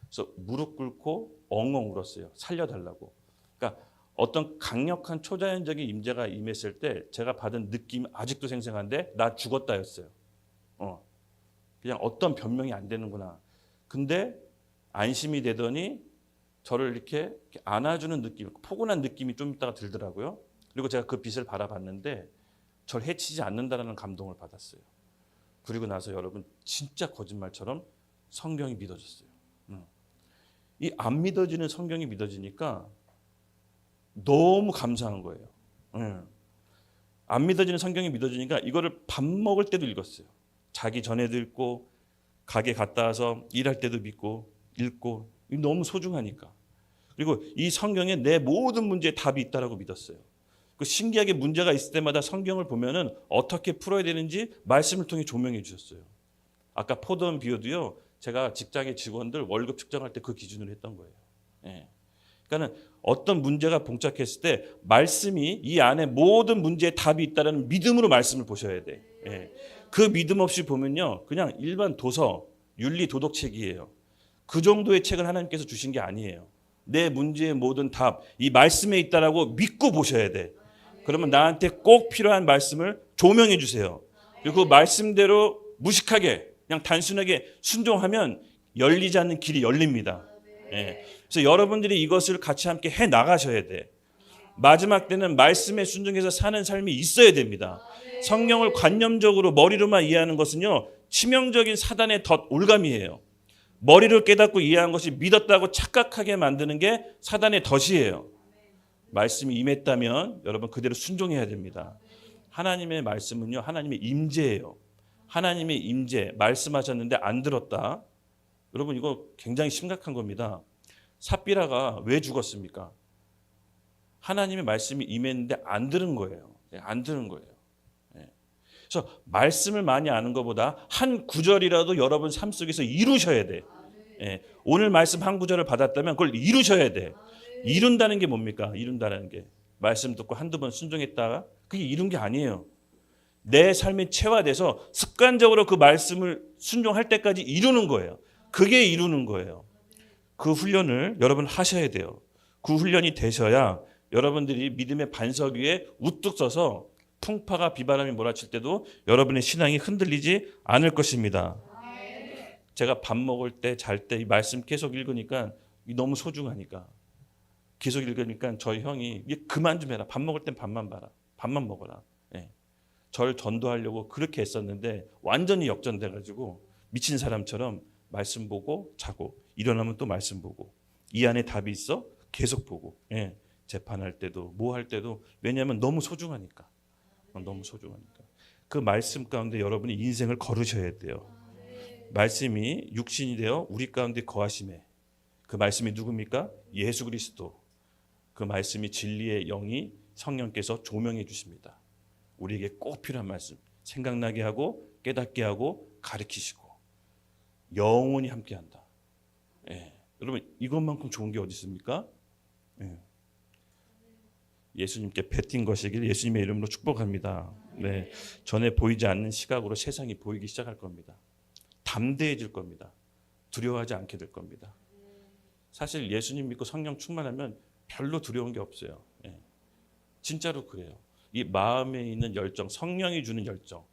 그래서 무릎 꿇고 엉엉 울었어요. 살려달라고. 그러니까 어떤 강력한 초자연적인 임재가 임했을 때 제가 받은 느낌 아직도 생생한데 나 죽었다였어요. 그냥 어떤 변명이 안 되는구나. 근데 안심이 되더니 저를 이렇게 안아주는 느낌, 포근한 느낌이 좀 있다가 들더라고요. 그리고 제가 그 빛을 바라봤는데 저를 해치지 않는다라는 감동을 받았어요. 그리고 나서 여러분 진짜 거짓말처럼 성경이 믿어졌어요. 이 안 믿어지는 성경이 믿어지니까 너무 감사한 거예요. 안 믿어지는 성경이 믿어지니까 이거를 밥 먹을 때도 읽었어요. 자기 전에도 읽고 가게 갔다 와서 일할 때도 믿고 읽고 너무 소중하니까. 그리고 이 성경에 내 모든 문제에 답이 있다라고 믿었어요. 그 신기하게 문제가 있을 때마다 성경을 보면은 어떻게 풀어야 되는지 말씀을 통해 조명해 주셨어요. 아까 포도원 비유도요. 제가 직장의 직원들 월급 측정할 때 그 기준으로 했던 거예요. 예. 그러니까는 어떤 문제가 봉착했을 때 말씀이 이 안에 모든 문제에 답이 있다는 믿음으로 말씀을 보셔야 돼. 예. 그 믿음 없이 보면요. 그냥 일반 도서, 윤리, 도덕책이에요. 그 정도의 책을 하나님께서 주신 게 아니에요. 내 문제의 모든 답, 이 말씀에 있다라고 믿고 보셔야 돼. 그러면 나한테 꼭 필요한 말씀을 조명해 주세요. 그리고 그 말씀대로 무식하게 그냥 단순하게 순종하면 열리지 않는 길이 열립니다. 예. 그래서 여러분들이 이것을 같이 함께 해 나가셔야 돼. 마지막 때는 말씀에 순종해서 사는 삶이 있어야 됩니다. 성경을 관념적으로 머리로만 이해하는 것은요, 치명적인 사단의 덫 올감이에요. 머리로 깨닫고 이해한 것이 믿었다고 착각하게 만드는 게 사단의 덫이에요. 말씀이 임했다면 여러분 그대로 순종해야 됩니다. 하나님의 말씀은요, 하나님의 임재예요. 하나님의 임재, 말씀하셨는데 안 들었다. 여러분 이거 굉장히 심각한 겁니다. 삽비라가 왜 죽었습니까? 하나님의 말씀이 임했는데 안 들은 거예요. 안 들은 거예요. 그래서 말씀을 많이 아는 것보다 한 구절이라도 여러분 삶 속에서 이루셔야 돼. 오늘 말씀 한 구절을 받았다면 그걸 이루셔야 돼. 이룬다는 게 뭡니까? 이룬다는 게 말씀 듣고 한두 번 순종했다가 그게 이룬 게 아니에요. 내 삶에 체화돼서 습관적으로 그 말씀을 순종할 때까지 이루는 거예요. 그게 이루는 거예요. 그 훈련을 여러분 하셔야 돼요. 그 훈련이 되셔야 여러분들이 믿음의 반석 위에 우뚝 서서 풍파가 비바람이 몰아칠 때도 여러분의 신앙이 흔들리지 않을 것입니다. 제가 밥 먹을 때, 잘 때 이 말씀 계속 읽으니까 너무 소중하니까 계속 읽으니까 저희 형이 그만 좀 해라. 밥 먹을 땐 밥만 봐라. 밥만 먹어라. 저를 전도하려고 그렇게 했었는데 완전히 역전돼가지고 미친 사람처럼 말씀 보고 자고 일어나면 또 말씀 보고 이 안에 답이 있어? 계속 보고 재판할 때도 뭐 할 때도 왜냐하면 너무 소중하니까. 너무 소중하니까. 그 말씀 가운데 여러분이 인생을 걸으셔야 돼요. 말씀이 육신이 되어 우리 가운데 거하심에 그 말씀이 누굽니까? 예수 그리스도. 그 말씀이 진리의 영이 성령께서 조명해 주십니다. 우리에게 꼭 필요한 말씀 생각나게 하고 깨닫게 하고 가르치시고 영원히 함께한다. 여러분 이것만큼 좋은 게 어디 있습니까? 예수님께 뱉은 것이길 예수님의 이름으로 축복합니다. 전에 보이지 않는 시각으로 세상이 보이기 시작할 겁니다. 담대해질 겁니다. 두려워하지 않게 될 겁니다. 사실 예수님 믿고 성령 충만하면 별로 두려운 게 없어요. 진짜로 그래요. 이 마음에 있는 열정, 성령이 주는 열정.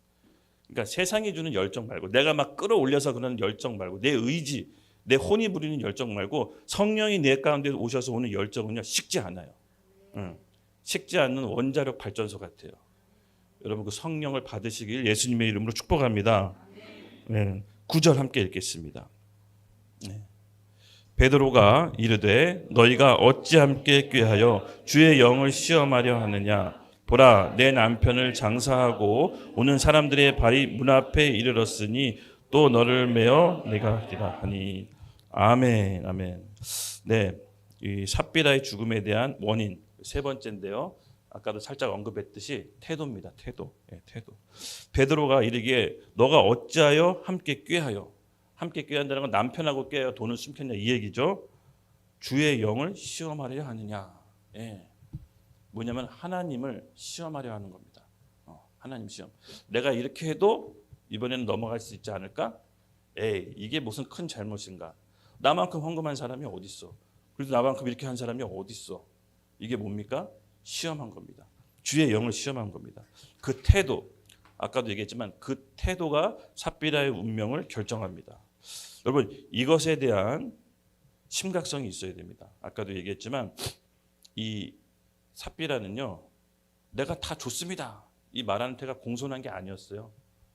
그러니까 세상이 주는 열정 말고 내가 막 끌어올려서 그러는 열정 말고 내 의지, 내 혼이 부리는 열정 말고 성령이 내 가운데 오셔서 오는 열정은요 식지 않아요. 식지 않는 원자력 발전소 같아요. 여러분 그 성령을 받으시길 예수님의 이름으로 축복합니다. 9절 함께 읽겠습니다. 베드로가 이르되 너희가 어찌 함께 꾀하여 주의 영을 시험하려 하느냐. 보라 내 남편을 장사하고 오는 사람들의 발이 문 앞에 이르렀으니 또 너를 메어 내가 하리라 하니. 아멘. 아멘. 이 삽비라의 죽음에 대한 원인 세 번째인데요. 아까도 살짝 언급했듯이 태도입니다. 태도. 태도. 베드로가 이르기에 너가 어찌하여 함께 꾀하여 함께 껴야 한다는 건 남편하고 껴야 돈을 숨겼냐 이 얘기죠. 주의 영을 시험하려 하느냐. 예. 뭐냐면 하나님을 시험하려 하는 겁니다. 하나님 시험. 내가 이렇게 해도 이번에는 넘어갈 수 있지 않을까? 에이, 이게 무슨 큰 잘못인가? 나만큼 헌금한 사람이 어디 있어? 그래도 나만큼 이렇게 한 사람이 어디 있어? 이게 뭡니까? 시험한 겁니다. 주의 영을 시험한 겁니다. 그 태도, 아까도 얘기했지만 그 태도가 삽비라의 운명을 결정합니다. 여러분, 이것에 대한 심각성이 있어야 됩니다. 아까도 얘기했지만 이 삽비라는요, 내가 다 줬습니다. 이 말하는 태가 공손한 게 아니었어요.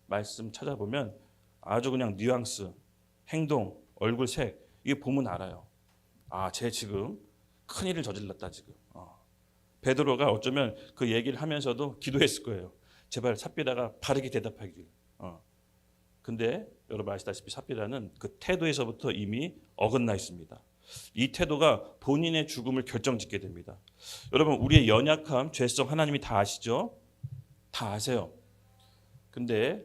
말씀 찾아보면 아주 그냥 뉘앙스, 행동, 얼굴 색 이게 보면 알아요. 아, 쟤 지금 큰일을 저질렀다 지금. 베드로가 어쩌면 그 얘기를 하면서도 기도했을 거예요. 제발 삽비라가 바르게 대답하길. 근데 여러분 아시다시피 삽비라는 그 태도에서부터 이미 어긋나 있습니다. 이 태도가 본인의 죽음을 결정짓게 됩니다. 여러분 우리의 연약함, 죄성 하나님이 다 아시죠? 다 아세요. 근데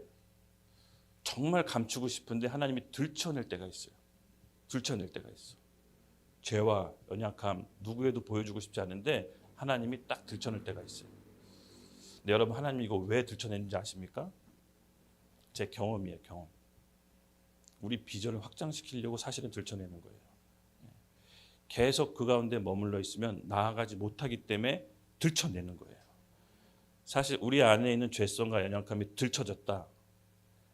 정말 감추고 싶은데 하나님이 들춰낼 때가 있어요. 들춰낼 때가 있어. 죄와 연약함 누구에도 보여주고 싶지 않은데 하나님이 딱 들춰낼 때가 있어요. 근데 여러분 하나님이 이거 왜 들춰내는지 아십니까? 제 경험이에요. 경험. 우리 비전을 확장시키려고 사실은 들춰내는 거예요. 계속 그 가운데 머물러 있으면 나아가지 못하기 때문에 들춰내는 거예요. 사실 우리 안에 있는 죄성과 연약함이 들춰졌다.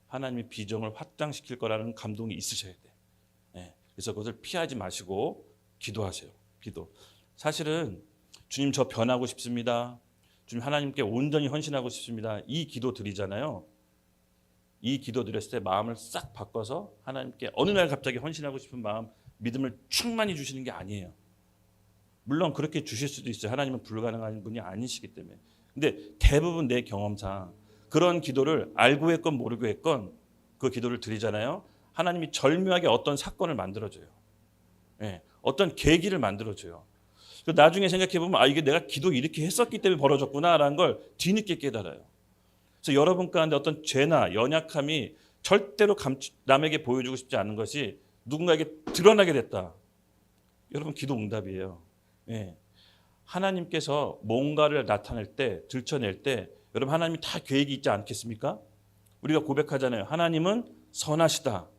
하나님이 비전을 확장시킬 거라는 감동이 있으셔야 돼. 그래서 그것을 피하지 마시고 기도하세요. 기도. 사실은 주님 저 변하고 싶습니다. 주님 하나님께 온전히 헌신하고 싶습니다. 이 기도 드리잖아요. 이 기도 드렸을 때 마음을 싹 바꿔서 하나님께 어느 날 갑자기 헌신하고 싶은 마음, 믿음을 충만히 주시는 게 아니에요. 물론 그렇게 주실 수도 있어요. 하나님은 불가능한 분이 아니시기 때문에. 근데 대부분 내 경험상 그런 기도를 알고 했건 모르고 했건 그 기도를 드리잖아요. 하나님이 절묘하게 어떤 사건을 만들어줘요. 어떤 계기를 만들어줘요. 나중에 생각해보면 이게 내가 기도 이렇게 했었기 때문에 벌어졌구나라는 걸 뒤늦게 깨달아요. 그래서 여러분 가운데 어떤 죄나 연약함이 절대로 남에게 보여주고 싶지 않은 것이 누군가에게 드러나게 됐다. 여러분 기도 응답이에요. 하나님께서 뭔가를 나타낼 때, 들춰낼 때 여러분 하나님이 다 계획이 있지 않겠습니까? 우리가 고백하잖아요. 하나님은 선하시다.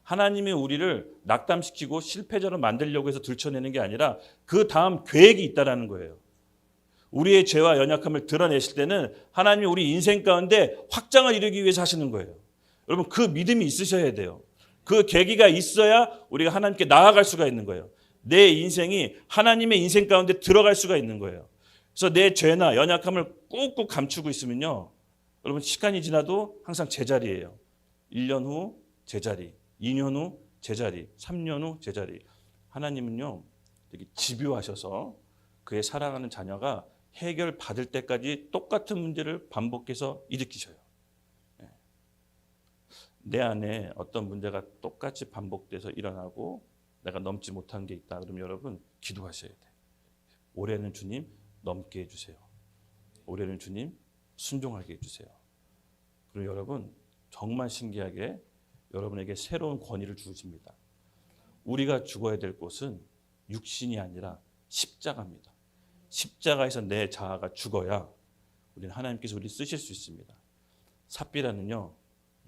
하나님이 우리를 낙담시키고 실패자로 만들려고 해서 들춰내는 게 아니라 그 다음 계획이 있다는 거예요. 우리의 죄와 연약함을 드러내실 때는 하나님이 우리 인생 가운데 확장을 이루기 위해서 하시는 거예요. 여러분 그 믿음이 있으셔야 돼요. 그 계기가 있어야 우리가 하나님께 나아갈 수가 있는 거예요. 내 인생이 하나님의 인생 가운데 들어갈 수가 있는 거예요. 그래서 내 죄나 연약함을 꾹꾹 감추고 있으면요. 여러분 시간이 지나도 항상 제자리예요. 1년 후 제자리, 2년 후 제자리, 3년 후 제자리. 하나님은요. 되게 집요하셔서 그의 사랑하는 자녀가 해결받을 때까지 똑같은 문제를 반복해서 일으키셔요. 내 안에 어떤 문제가 똑같이 반복돼서 일어나고 내가 넘지 못한 게 있다. 그러면 여러분 기도하셔야 돼. 올해는 주님 넘게 해주세요. 올해는 주님 순종하게 해주세요. 그리고 여러분 정말 신기하게 여러분에게 새로운 권위를 주십니다. 우리가 죽어야 될 곳은 육신이 아니라 십자가입니다. 십자가에서 내 자아가 죽어야 우리는 하나님께서 우리를 쓰실 수 있습니다. 삽비라는요.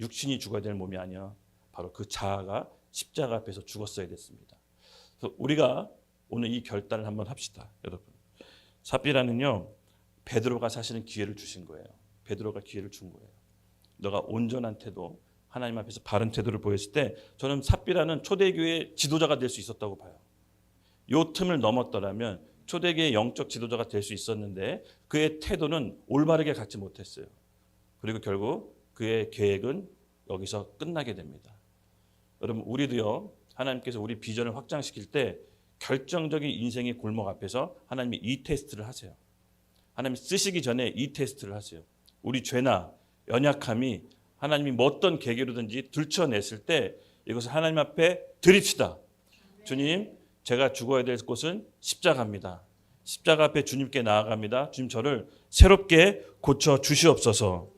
육신이 죽어야 될 몸이 아니야. 바로 그 자아가 십자가 앞에서 죽었어야 됐습니다. 그래서 우리가 오늘 이 결단을 한번 합시다. 여러분. 삽비라는요. 베드로가 사실은 기회를 주신 거예요. 베드로가 기회를 준 거예요. 너가 온전한 태도, 하나님 앞에서 바른 태도를 보였을 때 저는 삽비라는 초대교회 지도자가 될 수 있었다고 봐요. 요 틈을 넘었더라면 초대교회 영적 지도자가 될 수 있었는데 그의 태도는 올바르게 갖지 못했어요. 그리고 결국 그의 계획은 여기서 끝나게 됩니다. 여러분 우리도요. 하나님께서 우리 비전을 확장시킬 때 결정적인 인생의 골목 앞에서 하나님이 이 테스트를 하세요. 하나님 쓰시기 전에 이 테스트를 하세요. 우리 죄나 연약함이 하나님이 뭐 어떤 계기로든지 들춰냈을 때 이것을 하나님 앞에 드립시다. 주님, 제가 죽어야 될 곳은 십자가입니다. 십자가 앞에 주님께 나아갑니다. 주님 저를 새롭게 고쳐 주시옵소서.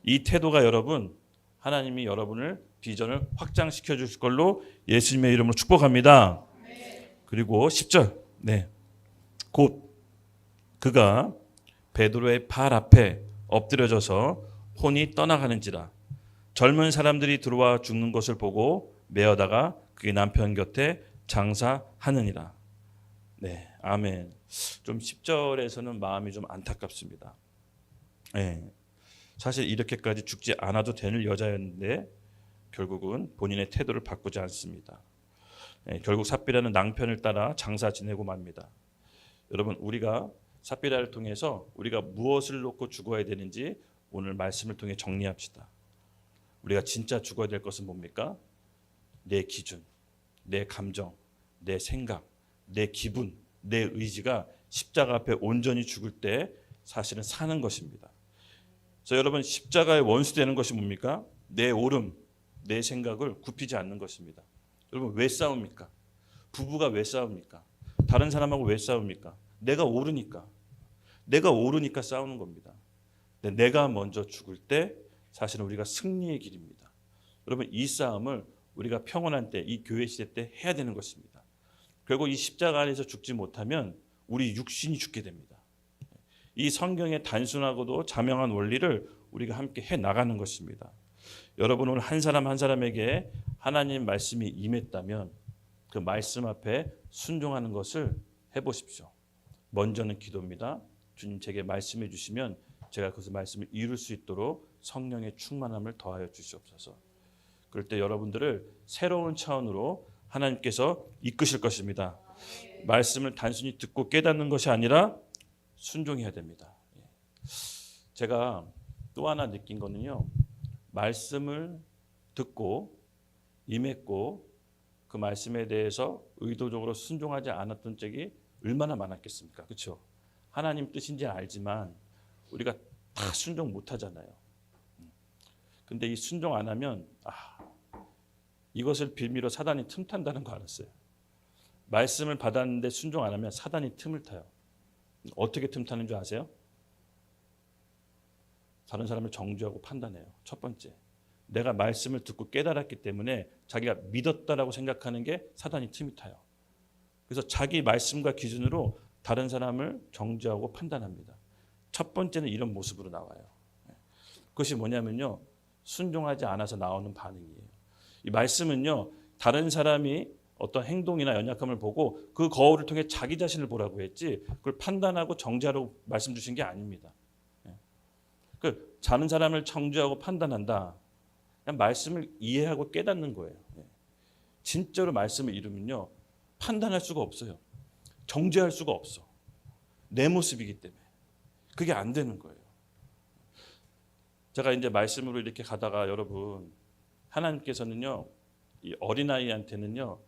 이 태도가 여러분 하나님이 여러분을 비전을 확장시켜 주실 걸로 예수님의 이름으로 축복합니다. 그리고 10절. 네. 곧 그가 베드로의 발 앞에 엎드려져서 혼이 떠나가는지라 젊은 사람들이 들어와 죽는 것을 보고 메어다가 그의 남편 곁에 장사하느니라. 네, 아멘. 좀 10절에서는 마음이 좀 안타깝습니다. 네, 사실 이렇게까지 죽지 않아도 되는 여자였는데 결국은 본인의 태도를 바꾸지 않습니다. 네, 결국 삽비라는 낭편을 따라 장사 지내고 맙니다. 여러분, 우리가 삽비라를 통해서 우리가 무엇을 놓고 죽어야 되는지 오늘 말씀을 통해 정리합시다. 우리가 진짜 죽어야 될 것은 뭡니까? 내 기준, 내 감정, 내 생각, 내 기분, 내 의지가 십자가 앞에 온전히 죽을 때 사실은 사는 것입니다. 그래서 여러분, 십자가의 원수 되는 것이 뭡니까? 내 오름, 내 생각을 굽히지 않는 것입니다. 여러분, 왜 싸웁니까? 부부가 왜 싸웁니까? 다른 사람하고 왜 싸웁니까? 내가 오르니까. 내가 오르니까 싸우는 겁니다. 내가 먼저 죽을 때 사실은 우리가 승리의 길입니다. 여러분, 이 싸움을 우리가 평온한 때, 이 교회 시대 때 해야 되는 것입니다. 결국 이 십자가 안에서 죽지 못하면 우리 육신이 죽게 됩니다. 이 성경의 단순하고도 자명한 원리를 우리가 함께 해 나가는 것입니다. 여러분, 오늘 한 사람 한 사람에게 하나님 말씀이 임했다면 그 말씀 앞에 순종하는 것을 해보십시오. 먼저는 기도입니다. 주님, 제게 말씀해 주시면 제가 그 말씀을 이룰 수 있도록 성령의 충만함을 더하여 주시옵소서. 그럴 때 여러분들을 새로운 차원으로 하나님께서 이끄실 것입니다. 말씀을 단순히 듣고 깨닫는 것이 아니라 순종해야 됩니다. 제가 또 하나 느낀 거는요, 말씀을 듣고 임했고 그 말씀에 대해서 의도적으로 순종하지 않았던 적이 얼마나 많았겠습니까? 그렇죠? 하나님 뜻인지 알지만 우리가 다 순종 못 하잖아요. 근데 이 순종 안 하면 이것을 빌미로 사단이 틈탄다는 거 알았어요. 말씀을 받았는데 순종 안 하면 사단이 틈을 타요. 어떻게 틈타는 줄 아세요? 다른 사람을 정죄하고 판단해요. 첫 번째, 내가 말씀을 듣고 깨달았기 때문에 자기가 믿었다라고 생각하는 게 사단이 틈이 타요. 그래서 자기 말씀과 기준으로 다른 사람을 정죄하고 판단합니다. 첫 번째는 이런 모습으로 나와요. 그것이 뭐냐면요, 순종하지 않아서 나오는 반응이에요. 이 말씀은요, 다른 사람이 어떤 행동이나 연약함을 보고 그 거울을 통해 자기 자신을 보라고 했지 그걸 판단하고 정죄하라고 말씀 주신 게 아닙니다. 그 자는 사람을 정죄하고 판단한다. 그냥 말씀을 이해하고 깨닫는 거예요. 진짜로 말씀을 이루면요, 판단할 수가 없어요. 정죄할 수가 없어. 내 모습이기 때문에. 그게 안 되는 거예요. 제가 이제 말씀으로 이렇게 가다가 여러분, 하나님께서는요, 이 어린아이한테는요,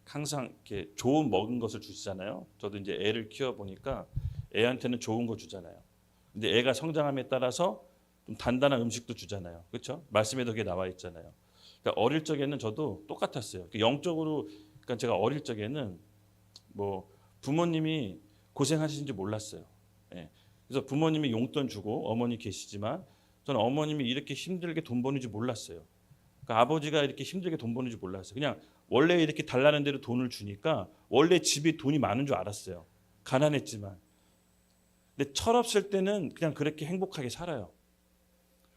항상 이렇게 좋은 먹은 것을 주시잖아요. 저도 이제 애를 키워 보니까 애한테는 좋은 거 주잖아요. 근데 애가 성장함에 따라서 좀 단단한 음식도 주잖아요. 그렇죠? 말씀에도 그게 나와 있잖아요. 그러니까 어릴 적에는 저도 똑같았어요. 영적으로, 그러니까 제가 어릴 적에는 뭐 부모님이 고생하시는지 몰랐어요. 그래서 부모님이 용돈 주고 어머니 계시지만 저는 어머님이 이렇게 힘들게 돈 버는지 몰랐어요. 그러니까 아버지가 이렇게 힘들게 돈 버는지 몰랐어요. 그냥 원래 이렇게 달라는 대로 돈을 주니까 원래 집이 돈이 많은 줄 알았어요. 가난했지만. 근데 철없을 때는 그냥 그렇게 행복하게 살아요.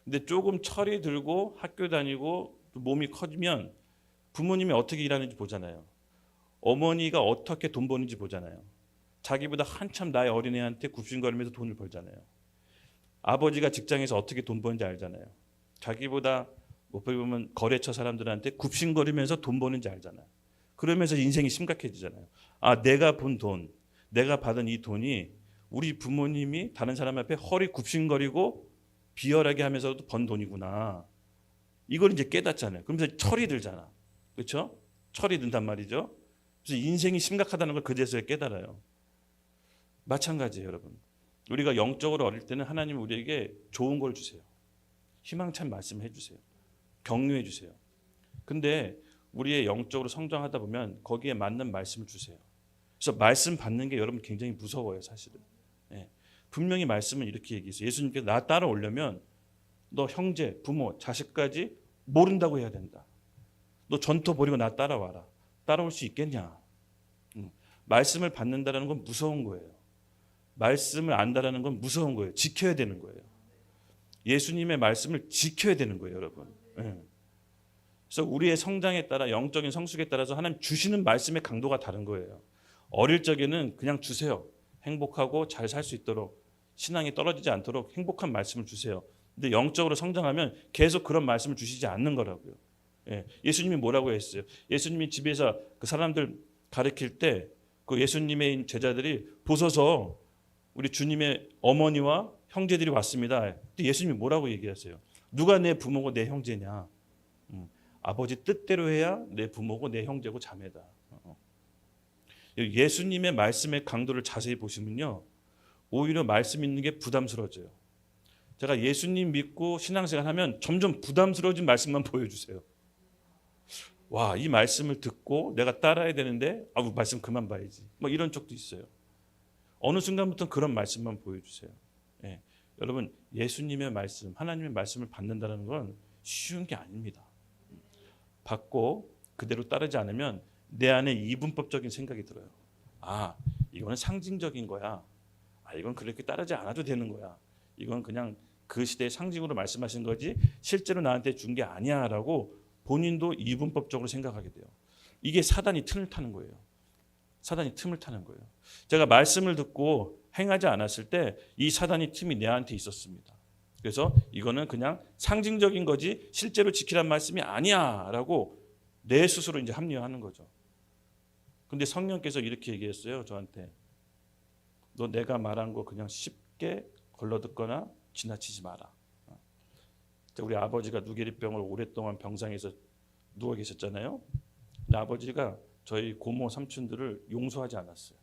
근데 조금 철이 들고 학교 다니고 몸이 커지면 부모님이 어떻게 일하는지 보잖아요. 어머니가 어떻게 돈 버는지 보잖아요. 자기보다 한참 나이 어린애한테 굽신거리면서 돈을 벌잖아요. 아버지가 직장에서 어떻게 돈 버는지 알잖아요. 자기보다 어떻게 보면 거래처 사람들한테 굽신거리면서 돈 버는지 알잖아요. 그러면서 인생이 심각해지잖아요. 내가 번 돈, 내가 받은 이 돈이 우리 부모님이 다른 사람 앞에 허리 굽신거리고 비열하게 하면서도 번 돈이구나. 이걸 이제 깨닫잖아요. 그러면서 철이 들잖아. 그렇죠? 철이 든단 말이죠. 그래서 인생이 심각하다는 걸 그제서야 깨달아요. 마찬가지예요, 여러분. 우리가 영적으로 어릴 때는 하나님은 우리에게 좋은 걸 주세요. 희망찬 말씀을 해주세요. 격려해 주세요. 근데 우리의 영적으로 성장하다 보면 거기에 맞는 말씀을 주세요. 그래서 말씀 받는 게 여러분 굉장히 무서워요, 사실은. 분명히 말씀은 이렇게 얘기했어요. 예수님께서 나 따라오려면 너 형제, 부모, 자식까지 모른다고 해야 된다. 너 전터 버리고 나 따라와라. 따라올 수 있겠냐? 말씀을 받는다는 건 무서운 거예요. 말씀을 안다라는 건 무서운 거예요. 지켜야 되는 거예요. 예수님의 말씀을 지켜야 되는 거예요, 여러분. 그래서 우리의 성장에 따라, 영적인 성숙에 따라서 하나님 주시는 말씀의 강도가 다른 거예요. 어릴 적에는 그냥 주세요. 행복하고 잘 살 수 있도록, 신앙이 떨어지지 않도록 행복한 말씀을 주세요. 근데 영적으로 성장하면 계속 그런 말씀을 주시지 않는 거라고요. 예수님이 뭐라고 했어요? 예수님이 집에서 그 사람들 가르칠 때 그 예수님의 제자들이 보소서 우리 주님의 어머니와 형제들이 왔습니다. 근데 예수님이 뭐라고 얘기하세요? 누가 내 부모고 내 형제냐? 아버지 뜻대로 해야 내 부모고 내 형제고 자매다. 예수님의 말씀의 강도를 자세히 보시면요, 오히려 말씀 있는 게 부담스러워져요. 제가 예수님 믿고 신앙생활 하면 점점 부담스러워진 말씀만 보여주세요. 와, 이 말씀을 듣고 내가 따라야 되는데 말씀 그만 봐야지. 뭐 이런 쪽도 있어요. 어느 순간부터 그런 말씀만 보여주세요. 여러분, 예수님의 말씀, 하나님의 말씀을 받는다는 건 쉬운 게 아닙니다. 받고 그대로 따르지 않으면 내 안에 이분법적인 생각이 들어요. 이거는 상징적인 거야. 이건 그렇게 따르지 않아도 되는 거야. 이건 그냥 그 시대의 상징으로 말씀하신 거지 실제로 나한테 준 게 아니야 라고 본인도 이분법적으로 생각하게 돼요. 이게 사단이 틈을 타는 거예요. 사단이 틈을 타는 거예요. 제가 말씀을 듣고 행하지 않았을 때 이 사단이 틈이 내한테 있었습니다. 그래서 이거는 그냥 상징적인 거지 실제로 지키란 말씀이 아니야 라고 내 스스로 이제 합리화하는 거죠. 근데 성령께서 이렇게 얘기했어요. 저한테. 너 내가 말한 거 그냥 쉽게 걸러듣거나 지나치지 마라. 우리 아버지가 누게리병을 오랫동안 병상에서 누워 계셨잖아요. 근데 아버지가 저희 고모 삼촌들을 용서하지 않았어요.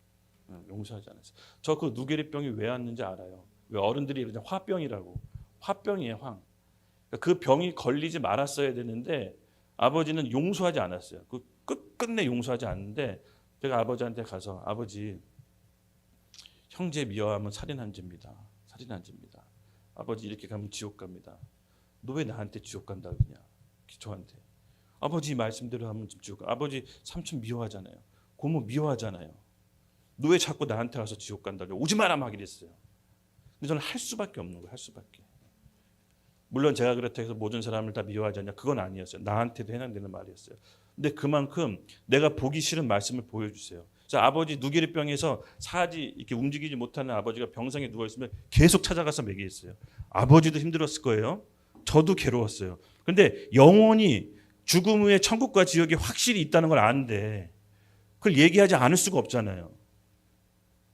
용서하지 않았어요. 저 그 누게리병이 왜 왔는지 알아요. 왜 어른들이 그냥 화병이라고. 화병이에요, 황. 그 병이 걸리지 말았어야 되는데 아버지는 용서하지 않았어요. 그 끝내 용서하지 않는데 제가 아버지한테 가서 아버지, 형제 미워하면 살인한 죄입니다. 살인한 죄입니다. 아버지 이렇게 가면 지옥 갑니다. 너 왜 나한테 지옥 간다 그러냐? 저한테. 아버지 말씀대로 하면 지옥 가. 아버지 삼촌 미워하잖아요. 고모 미워하잖아요. 너 왜 자꾸 나한테 와서 지옥 간다 그래? 오지 마라 막 이랬어요. 근데 저는 할 수밖에 없는 거예요. 할 수밖에. 물론 제가 그렇다 해서 모든 사람을 다 미워하지 않냐? 그건 아니었어요. 나한테도 해당되는 말이었어요. 근데 그만큼 내가 보기 싫은 말씀을 보여주세요. 그래서 아버지 누게리병에서 사지 이렇게 움직이지 못하는 아버지가 병상에 누워 있으면 계속 찾아가서 먹이했어요. 아버지도 힘들었을 거예요. 저도 괴로웠어요. 근데 영원히 죽음 후에 천국과 지옥이 확실히 있다는 걸 아는데 그걸 얘기하지 않을 수가 없잖아요.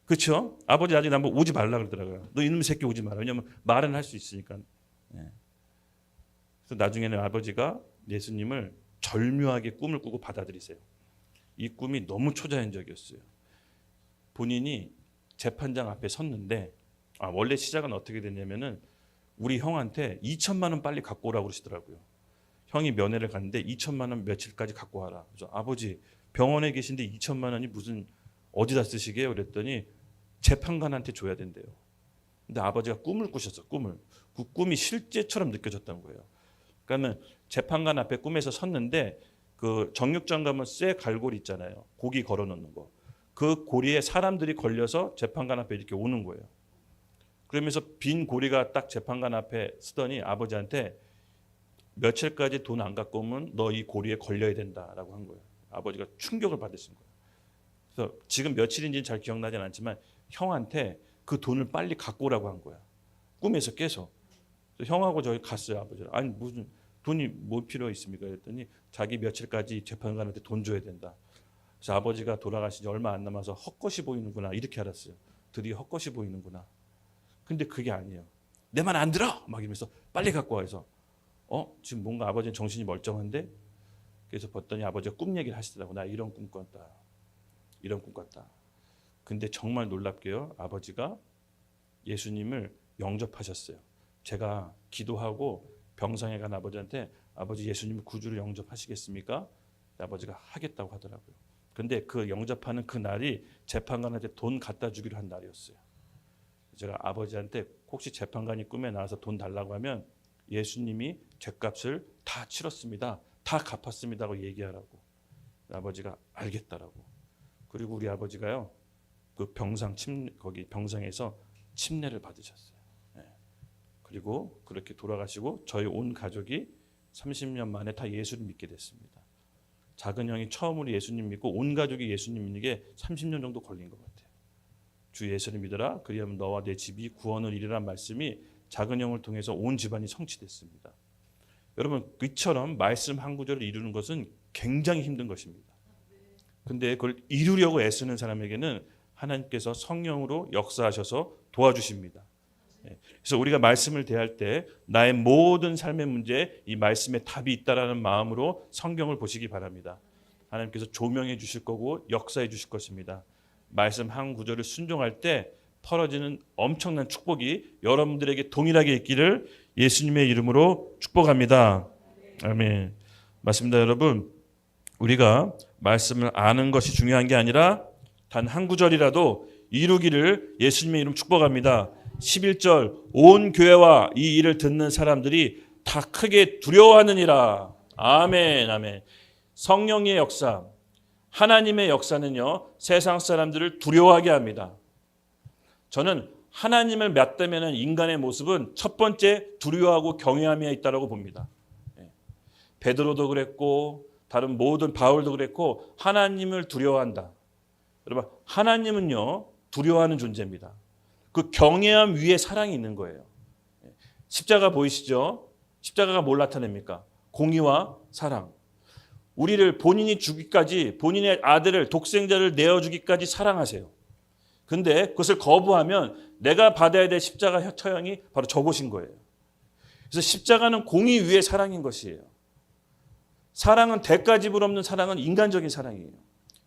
그렇죠? 아버지 나중에 한번 오지 말라 그러더라고요. 너 이놈의 새끼 오지 마라. 왜냐하면 말은 할 수 있으니까. 그래서 나중에는 아버지가 예수님을 절묘하게 꿈을 꾸고 받아들이세요. 이 꿈이 너무 초자연적이었어요. 본인이 재판장 앞에 섰는데 원래 시작은 어떻게 됐냐면은 우리 형한테 2천만 원 빨리 갖고 오라고 그러시더라고요. 형이 면회를 갔는데 2천만 원 며칠까지 갖고 와라. 그래서 아버지 병원에 계신데 2천만 원이 무슨 어디다 쓰시게요? 그랬더니 재판관한테 줘야 된대요. 근데 아버지가 꿈을 꾸셨어. 꿈을. 그 꿈이 실제처럼 느껴졌던 거예요. 그러니까는 재판관 앞에 꿈에서 섰는데 그 정육점 가면 쇠 갈고리 있잖아요. 고기 걸어놓는 거. 그 고리에 사람들이 걸려서 재판관 앞에 이렇게 오는 거예요. 그러면서 빈 고리가 딱 재판관 앞에 서더니 아버지한테 며칠까지 돈 안 갖고 오면 너 이 고리에 걸려야 된다라고 한 거예요. 아버지가 충격을 받으신 거예요. 그래서 지금 며칠인지는 잘 기억나진 않지만 형한테 그 돈을 빨리 갖고 오라고 한 거야. 꿈에서 깨서. 형하고 저희 갔어요. 아버지랑. 아니 무슨 돈이 뭐 필요 있습니까? 그랬더니 자기 며칠까지 재판관한테 돈 줘야 된다. 그래서 아버지가 돌아가신 지 얼마 안 남아서 헛것이 보이는구나 이렇게 알았어요. 드디어 헛것이 보이는구나. 근데 그게 아니에요. 내 말 안 들어! 막 이러면서 빨리 갖고 와서 지금 뭔가 아버지는 정신이 멀쩡한데 그래서 봤더니 아버지가 꿈 얘기를 하시더라고. 나 이런 꿈 꿨다. 이런 꿈 꿨다. 근데 정말 놀랍게요. 아버지가 예수님을 영접하셨어요. 제가 기도하고 병상에 간 아버지한테 아버지 예수님 구주를 영접하시겠습니까? 아버지가 하겠다고 하더라고요. 근데 그 영접하는 그 날이 재판관한테 돈 갖다 주기로 한 날이었어요. 제가 아버지한테 혹시 재판관이 꿈에 나와서 돈 달라고 하면 예수님이 죄값을 다 치렀습니다. 다 갚았습니다고 얘기하라고. 아버지가 알겠다라고. 그리고 우리 아버지가요, 그 거기 병상에서 침례를 받으셨어요. 예. 그리고 그렇게 돌아가시고 저희 온 가족이 30년 만에 다 예수를 믿게 됐습니다. 작은 형이 처음으로 예수님 믿고 온 가족이 예수님 믿는 게 30년 정도 걸린 것 같아요. 주 예수를 믿어라. 그리하면 너와 내 집이 구원을 이루란 말씀이 작은 형을 통해서 온 집안이 성취됐습니다. 여러분, 이처럼 말씀 한 구절을 이루는 것은 굉장히 힘든 것입니다. 근데 그걸 이루려고 애쓰는 사람에게는 하나님께서 성령으로 역사하셔서 도와주십니다. 그래서 우리가 말씀을 대할 때 나의 모든 삶의 문제에 이 말씀에 답이 있다라는 마음으로 성경을 보시기 바랍니다. 하나님께서 조명해 주실 거고 역사해 주실 것입니다. 말씀 한 구절을 순종할 때 벌어지는 엄청난 축복이 여러분들에게 동일하게 있기를 예수님의 이름으로 축복합니다. 아멘. 맞습니다, 여러분. 우리가 말씀을 아는 것이 중요한 게 아니라 단 한 구절이라도 이루기를 예수님의 이름 축복합니다. 11절 온 교회와 이 일을 듣는 사람들이 다 크게 두려워하느니라. 아멘, 아멘. 성령의 역사, 하나님의 역사는요, 세상 사람들을 두려워하게 합니다. 저는 하나님을 믿다면 인간의 모습은 첫 번째 두려워하고 경외함에 있다고 봅니다. 베드로도 그랬고 다른 모든 바울도 그랬고 하나님을 두려워한다. 여러분, 하나님은요 두려워하는 존재입니다. 그 경외함 위에 사랑이 있는 거예요. 십자가 보이시죠? 십자가가 뭘 나타냅니까? 공의와 사랑. 우리를 본인이 주기까지, 본인의 아들을, 독생자를 내어주기까지 사랑하세요. 근데 그것을 거부하면 내가 받아야 될 십자가 처형이 바로 저것인 거예요. 그래서 십자가는 공의 위에 사랑인 것이에요. 사랑은 대가 지불 없는 사랑은 인간적인 사랑이에요.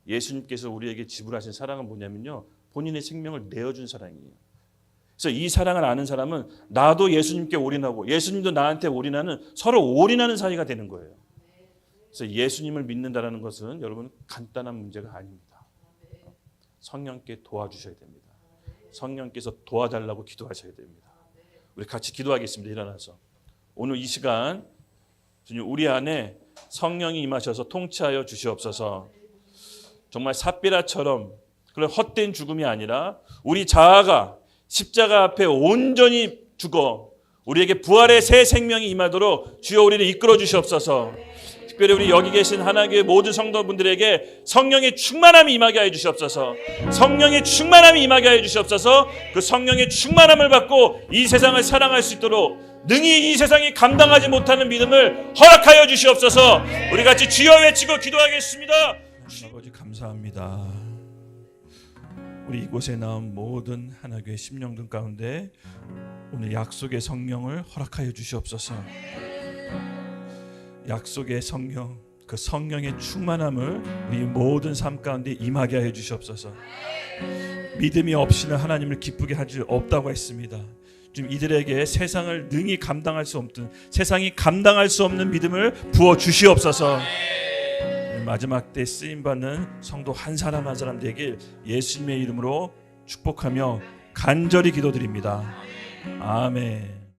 예수님께서 우리에게 지불하신 사랑은 뭐냐면요, 본인의 생명을 내어준 사랑이에요. 그래서 이 사랑을 아는 사람은 나도 예수님께 올인하고 예수님도 나한테 올인하는, 서로 올인하는 사이가 되는 거예요. 그래서 예수님을 믿는다는 것은 여러분 간단한 문제가 아닙니다. 성령께 도와주셔야 됩니다. 성령께서 도와달라고 기도하셔야 됩니다. 우리 같이 기도하겠습니다. 일어나서 오늘 이 시간 주님, 우리 안에 성령이 임하셔서 통치하여 주시옵소서. 정말 삽비라처럼 그런 헛된 죽음이 아니라 우리 자아가 십자가 앞에 온전히 죽어 우리에게 부활의 새 생명이 임하도록 주여 우리를 이끌어 주시옵소서. 특별히 우리 여기 계신 하나교회 모든 성도분들에게 성령의 충만함이 임하게 하여 주시옵소서. 성령의 충만함이 임하게 하여 주시옵소서. 그 성령의 충만함을 받고 이 세상을 사랑할 수 있도록 능히 이 세상이 감당하지 못하는 믿음을 허락하여 주시옵소서. 우리 같이 주여 외치고 기도하겠습니다. 아버지 감사합니다. 우리 이곳에 나온 모든 하나교회 심령들 가운데 오늘 약속의 성령을 허락하여 주시옵소서. 약속의 성령, 그 성령의 충만함을 우리 모든 삶 가운데 임하게 하여 주시옵소서. 믿음이 없이는 하나님을 기쁘게 할 수 없다고 했습니다. 지금 이들에게 세상을 능히 감당할 수 없는, 세상이 감당할 수 없는 믿음을 부어 주시옵소서. 마지막 때 쓰임받는 성도 한 사람 한 사람 되길 예수님의 이름으로 축복하며 간절히 기도드립니다. 아멘.